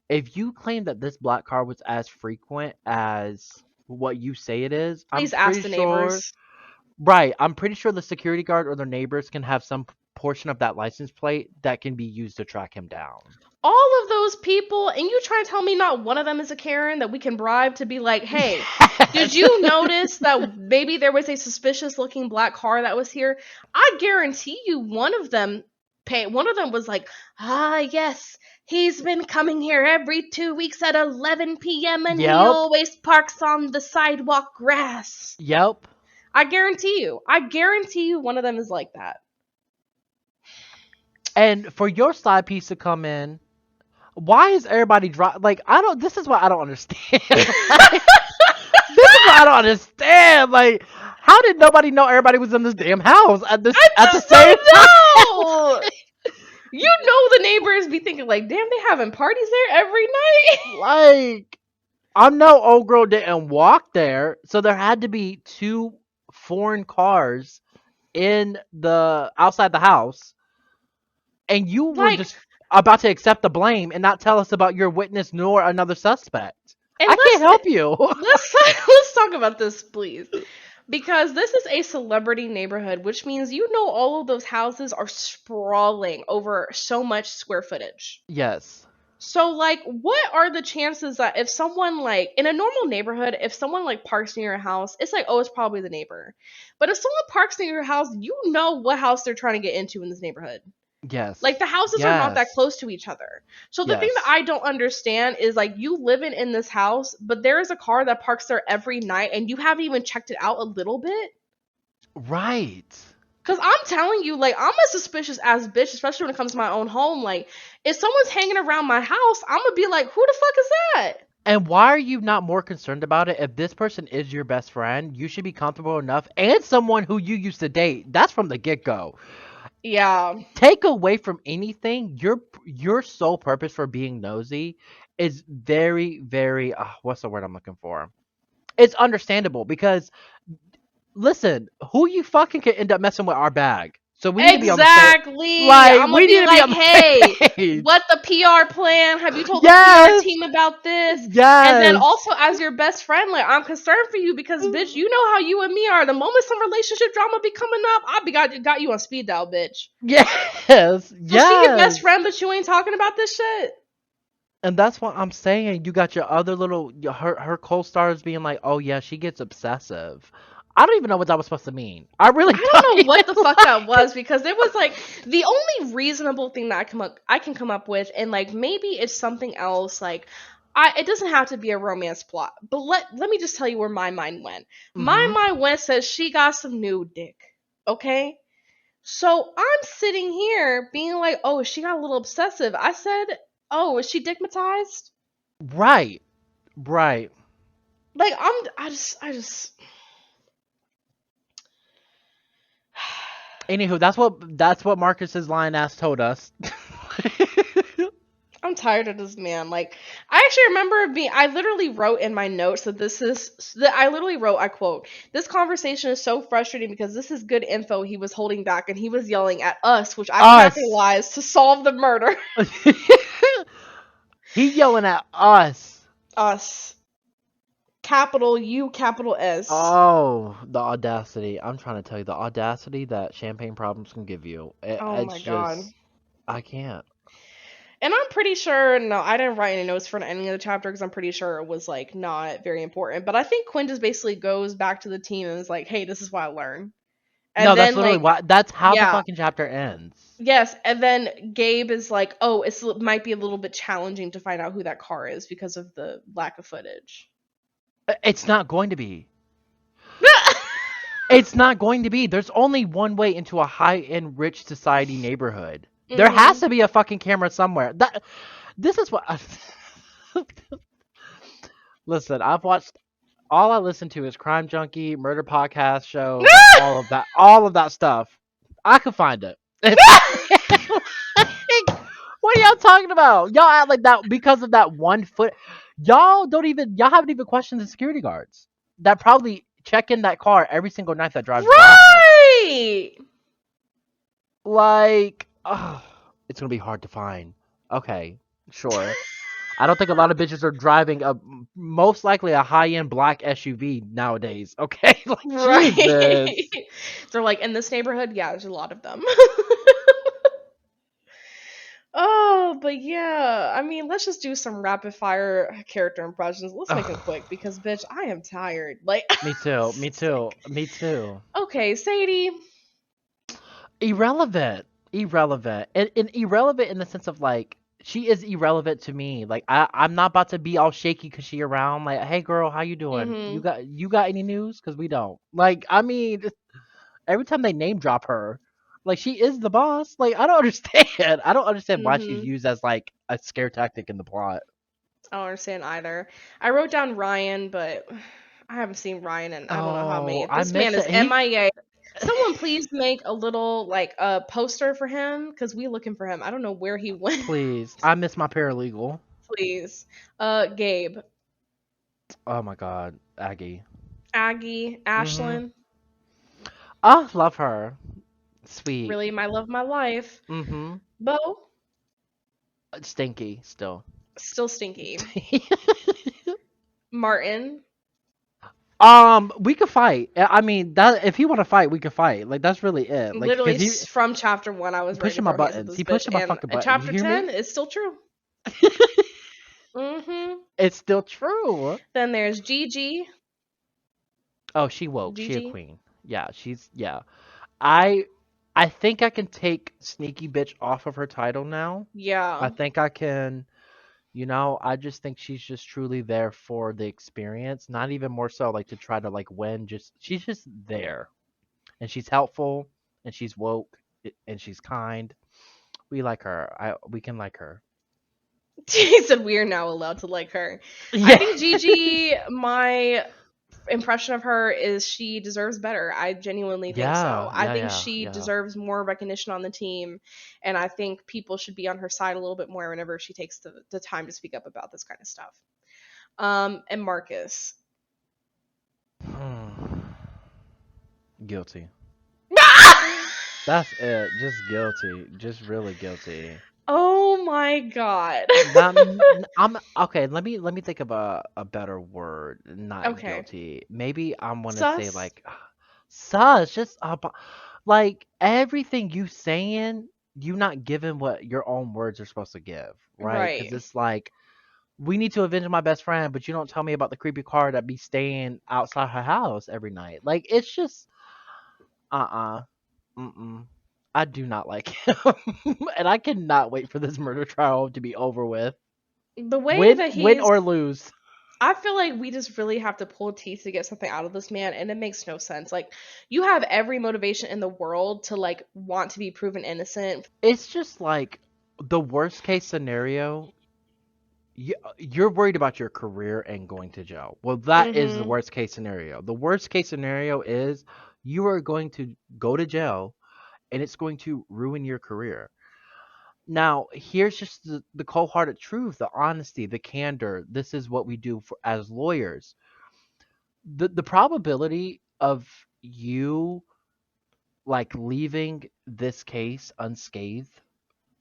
if you claim that this black car was as frequent as what you say it is, I'm Please ask pretty the sure. neighbors. Right, I'm pretty sure the security guard or their neighbors can have some portion of that license plate that can be used to track him down. All of those people, and you try to tell me not one of them is a Karen that we can bribe to be like, hey, did Yes. you notice that maybe there was a suspicious looking black car that was here? I guarantee you one of them was like, yes, he's been coming here every 2 weeks at 11 p.m. and he Yep. always parks on the sidewalk grass. Yep. I guarantee you one of them is like that. And for your side piece to come in, why is everybody like I don't this is what I don't understand. Like, this is what I don't understand. Like, how did nobody know everybody was in this damn house at the same time? You know the neighbors be thinking like, damn, they having parties there every night. Like, I know old girl didn't walk there, so there had to be 2 foreign cars in the outside the house, and you were Like, just about to accept the blame and not tell us about your witness nor another suspect. and I can't help you. let's talk about this, please. Because this is a celebrity neighborhood, which means you know all of those houses are sprawling over so much square footage. Yes. So, like, what are the chances that if someone, like, in a normal neighborhood, if someone, like, parks near your house, it's like, oh, it's probably the neighbor. But if someone parks near your house, you know what house they're trying to get into in this neighborhood. Yes. Like, the houses are not that close to each other. So the thing that I don't understand is, like, you living in this house, but there is a car that parks there every night, and you haven't even checked it out a little bit. Right. Because I'm telling you, like, I'm a suspicious ass bitch, especially when it comes to my own home. Like, if someone's hanging around my house, I'm gonna be like, who the fuck is that? And why are you not more concerned about it? If this person is your best friend, you should be comfortable enough, and someone who you used to date. That's from the get-go. Yeah. Take away from anything, your sole purpose for being nosy is very, very what's the word I'm looking for? It's understandable because listen, who you fucking could end up messing with our bag. So we need to be on the same. Exactly. Like I'm we gonna need be to be like, on the hey, same page. what the PR plan? Have you told the Yes. PR team about this? Yes. And then also, as your best friend, like, I'm concerned for you because, bitch, you know how you and me are. The moment some relationship drama be coming up, got you on speed dial, bitch. Yes. So Yes. she your best friend, but you ain't talking about this shit. And that's what I'm saying. You got your other little her co-stars being like, "Oh yeah, she gets obsessive." I don't even know what that was supposed to mean. I really I don't know what the even, fuck like... that was because it was like the only reasonable thing that I can come up with, and like maybe it's something else. Like, it doesn't have to be a romance plot, but let me just tell you where my mind went. My mind went says she got some new dick. Okay, so I'm sitting here being like, oh, she got a little obsessive. I said, oh, is she dickmatized? Right. Right. Like I just. Anywho, that's what Marcus's line ass told us. I'm tired of this man. Like, I actually remember I literally wrote in my notes that I literally wrote, I quote, this conversation is so frustrating because this is good info he was holding back and he was yelling at us, which I'm not gonna lie, is to solve the murder. He yelling at us. Us. Capital U, capital S. Oh, the audacity. I'm trying to tell you, the audacity that champagne problems can give you. Oh my god. I can't. And I'm pretty sure, no, I didn't write any notes for any of the chapter because I'm pretty sure it was, like, not very important. But I think Quinn just basically goes back to the team and is like, hey, this is what I learned. And No, then, that's literally like, that's how the fucking chapter ends. Yes, and then Gabe is like, oh, it might be a little bit challenging to find out who that car is because of the lack of footage. It's not going to be. It's not going to be. There's only one way into a high-end rich society neighborhood. Mm-hmm. There has to be a fucking camera somewhere. This is what Listen, I've watched all I listen to is Crime Junkie, Murder Podcast shows, all of that stuff. I could find it. What are y'all talking about? Y'all act like that because of that 1 foot. Y'all haven't even questioned the security guards that probably check in that car every single night that drives right by. Like, it's gonna be hard to find. Okay, sure. I don't think a lot of bitches are driving a most likely a high end black SUV nowadays. Okay, like Right. Jesus. They're like, in this neighborhood, yeah, there's a lot of them. Oh, but yeah, I mean, let's just do some rapid fire character impressions. Let's make them quick Ugh. because, bitch, I am tired. Like, Me too. Me too. sick. Me too. Okay, Sadie. Irrelevant. Irrelevant. And irrelevant in the sense of like she is irrelevant to me. Like I'm not about to be all shaky because she around. Like, hey girl, how you doing? Mm-hmm. You got any news? Because we don't. Like, I mean, every time they name drop her, like she is the boss. Like I don't understand. I don't understand why she's Mm-hmm. used as like a scare tactic in the plot. I don't understand either. I wrote down Ryan, but I haven't seen Ryan and I don't know how Oh, many. I This man miss is it. He MIA. Someone please make a little like a poster for him because we looking for him. I don't know where he went. please. I miss my paralegal. Please. Gabe, Oh my god, Aggie. Aggie, Mhm. Ashlyn, I love her. Sweet. really my love of my life. Mhm. Bo, Stinky still. still stinky. Martin, We could fight. I mean, that if he want to fight, we could fight. Like that's really it. Like literally because he from chapter 1, I was ready to pushing my throw hands at buttons. this He bitch, pushing my and fucking in buttons. You chapter hear me? 10, it's still true. Mm-hmm. It's still true. Then there's Gigi. Oh, she woke. She a Gigi. queen. Yeah, she's yeah. I I think I can take sneaky bitch off of her title now. I Yeah. think I can. I just think she's just truly there for the experience, not even more so like to try to like win. Just she's just there, and she's helpful, and she's woke, and she's kind. We like her. We can like her. He said we are now allowed to like her. I Yeah. think Gigi, my impression of her is she deserves better. I genuinely think so. Yeah, I yeah, think yeah, she yeah. deserves more recognition on the team, and I think people should be on her side a little bit more whenever she takes the time to speak up about this kind of stuff. And Marcus. Guilty. That's it. Just guilty. Just really guilty. Oh my god. I'm okay. Let me think of a better word. Not Okay. guilty. Maybe I want to say Sus. like sus. Just like everything you saying, you not giving what your own words are supposed to give, right? Because Right. it's like we need to avenge my best friend, but you don't tell me about the creepy car that be staying outside her house every night. Like it's just uh-uh. Mm-mm. I do not like him. And I cannot wait for this murder trial to be over with. The way Win that win he's or lose. I feel like we just really have to pull teeth to get something out of this man, and it makes no sense. Like, you have every motivation in the world to like want to be proven innocent. It's just like the worst case scenario. You're worried about your career and going to jail. Well, that is the Mm-hmm. worst case scenario. The worst case scenario is you are going to go to jail and it's going to ruin your career. Now, here's just the cold hearted truth, the honesty, the candor. This is what we do as lawyers. The probability of you like leaving this case unscathed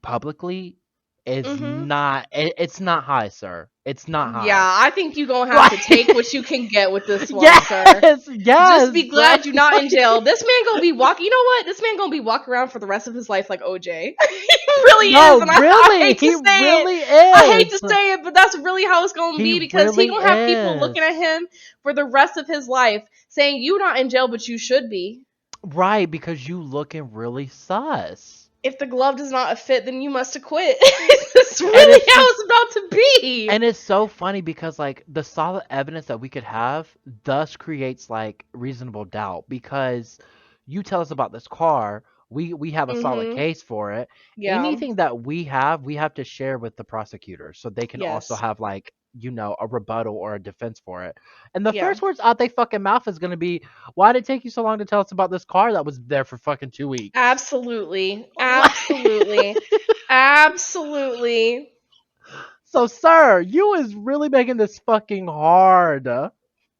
publicly is Mm-hmm. not it's not high, sir. It's not Yeah, high. I think you're gonna have to take Like what you can get with this one, sir. yes, Just yes. be glad you're not in Like, jail. This man gonna be walking. You know what? This man gonna be walking around for the rest of his life like OJ. He really is, no, and I really, hate to he say it. really I hate to is. say it, but that's really how it's gonna He be because he really gonna have people looking at is. him for the rest of his life, saying you're not in jail, but you should be. Right, because you looking really sus. If the glove does not fit, then you must acquit. That's And really it's how just it's about to be. and it's so funny because like the solid evidence that we could have thus creates like reasonable doubt because you tell us about this car, we have a solid Mm-hmm. case for it. Yeah. Anything that we have to share with the prosecutor so they can also Yes. have like a rebuttal or a defense for it. And the Yeah. first words out they fucking mouth is going to be, why did it take you so long to tell us about this car that was there for fucking 2 weeks? Absolutely. Absolutely. Absolutely. So sir, you is really making this fucking hard.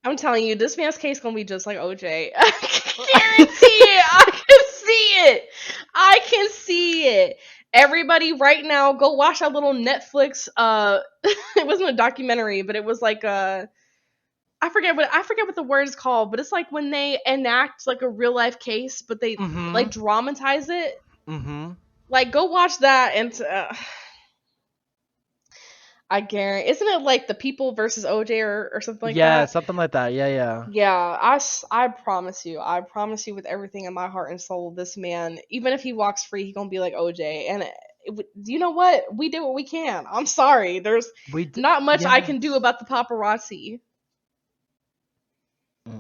I'm telling you, this man's case gonna be just like OJ. I can guarantee it. I can see it. I can see it. Everybody right now, go watch that little Netflix it wasn't a documentary, but it was like a I forget what the word is called, but it's like when they enact like a real life case, but they Mm-hmm. like dramatize it. Mm-hmm. Like go watch that and I guarantee isn't it like the People versus OJ or something like Yeah, that? something like that. Yeah, yeah. Yeah, I promise you with everything in my heart and soul, this man, even if he walks free, he gonna be like OJ. And you know what? We did what we can. I'm sorry. There's not much I Yeah. can do about the paparazzi.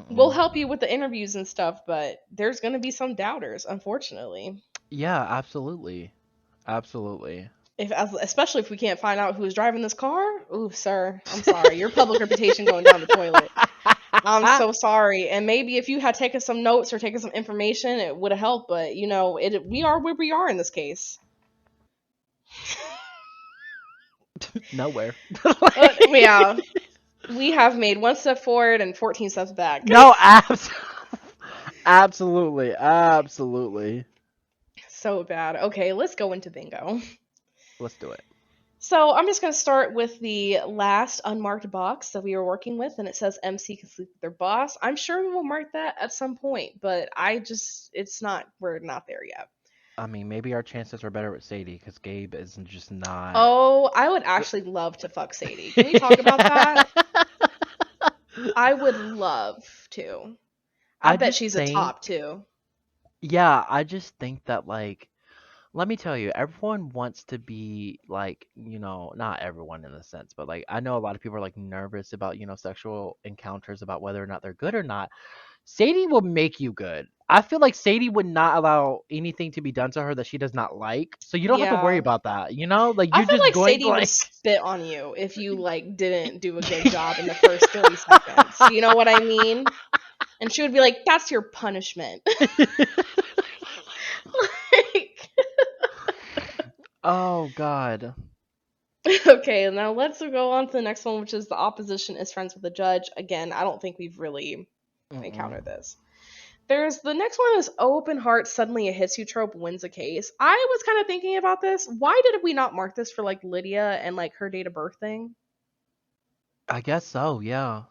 We'll Mm-mm. help you with the interviews and stuff, but there's gonna be some doubters, unfortunately. Yeah, absolutely. Absolutely. Especially if we can't find out who's driving this car. Ooh, sir, I'm sorry. Your public reputation going down the toilet. I'm so sorry. And maybe if you had taken some notes or taken some information, it would have helped. But we are where we are in this case. Nowhere. Yeah, we have made one step forward and 14 steps back. No, absolutely. Absolutely. So bad. Okay, let's go into bingo. Let's do it. So I'm just going to start with the last unmarked box that we were working with, and it says MC can sleep with their boss. I'm sure we will mark that at some point, but we're not there yet. I mean, maybe our chances are better with Sadie because Gabe is just not. Oh, I would actually love to fuck Sadie. Can we talk about that? I would love to. I I bet just she's a think, top too. yeah, I just think that, like, let me tell you, everyone wants to be, like, not everyone in a sense, but, like, I know a lot of people are, like, nervous about, sexual encounters, about whether or not they're good or not. Sadie will make you good. I feel like Sadie would not allow anything to be done to her that she does not like. So you don't have to worry Yeah. about that, you know? Like, I you're feel just like going to, Sadie would like. spit on you if you like didn't do a good job in the first 30 seconds. You know what I mean? And she would be like, "That's your punishment." Like, Oh, God. okay, now let's go on to the next one, which is the opposition is friends with the judge. Again, I don't think we've really Mm-mm. encountered this. There's the next one is open heart suddenly it hits you trope wins a case. I was kind of thinking about this. Why did we not mark this for like Lydia and like her date of birth thing? I guess so, yeah.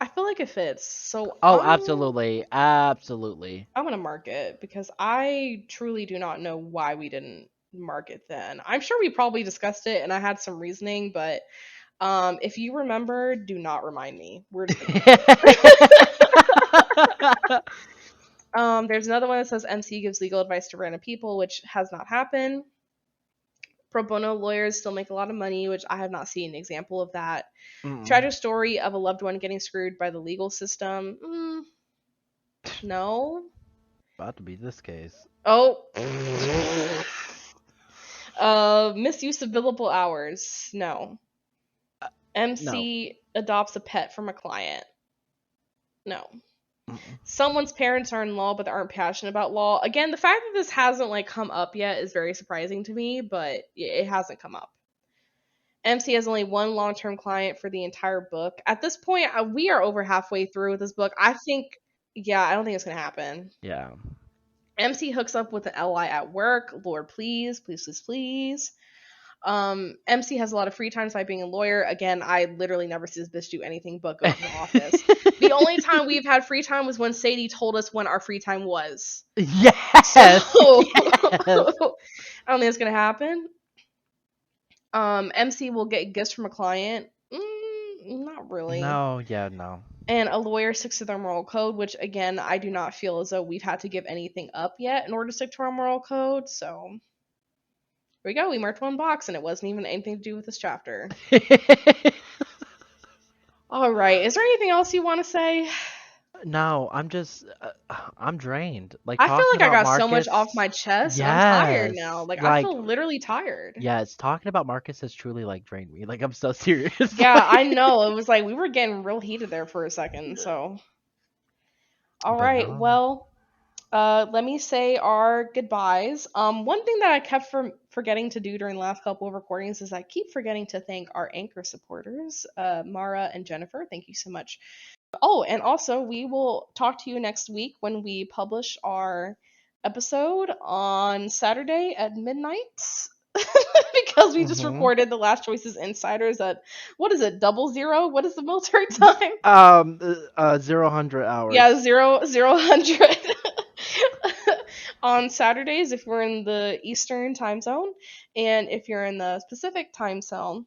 I feel like it fits. So Oh, absolutely. Absolutely. I'm gonna mark it because I truly do not know why we didn't mark it then. I'm sure we probably discussed it and I had some reasoning, but if you remember, do not remind me. We're just gonna mark it. There's another one that says MC gives legal advice to random people, which has not happened. Pro bono lawyers still make a lot of money, which I have not seen an example of that. Mm-mm. Tragic story of a loved one getting screwed by the legal system. No. About to be this case. Oh. Misuse of billable hours. No. No. MC adopts a pet from a client. No. Mm-mm. Someone's parents are in law but aren't passionate about law. Again, the fact that this hasn't like come up yet is very surprising to me, but it hasn't come up. MC has only one long-term client for the entire book. At this point, we are over halfway through with this book. Yeah, I don't think it's gonna happen. Yeah. MC hooks up with an ally at work. Lord, please, please, please, please. MC has a lot of free time by being a lawyer. Again, I literally never see this bitch do anything but go to the office. The only time we've had free time was when Sadie told us when our free time was. Yes. So Yes. I don't think it's gonna happen. MC will get gifts from a client. Not really. No, yeah, no. And a lawyer sticks to their moral code, which again, I do not feel as though we've had to give anything up yet in order to stick to our moral code. So here we go. We marked one box, and it wasn't even anything to do with this chapter. All right. Is there anything else you want to say? No, I'm drained. Like I feel talking like I about got so much off Marcus. my chest, and I'm tired Yes. now. Like I Like, feel literally tired. yes, talking about Marcus has truly like drained me. Like I'm so serious. Yeah, I Like, know. It was like we were getting real heated there for a second. So, all but right. no. Well, let me say our goodbyes. One thing that I kept from forgetting to do during the last couple of recordings is I keep forgetting to thank our anchor supporters, Mara and Jennifer. Thank you so much. Oh, and also we will talk to you next week when we publish our episode on Saturday at midnight. because we just Mm-hmm. recorded the Last Choices Insiders at, what is it, 00? What is the military time? 0 100 hours. Yeah, 0000 on Saturdays if we're in the Eastern time zone, and if you're in the Pacific time zone,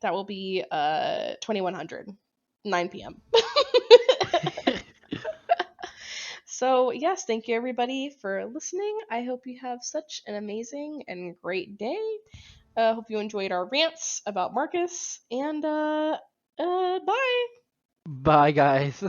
that will be 2100, 9 p.m. So, yes, thank you everybody for listening. I hope you have such an amazing and great day. Hope you enjoyed our rants about Marcus, and bye. Bye, guys.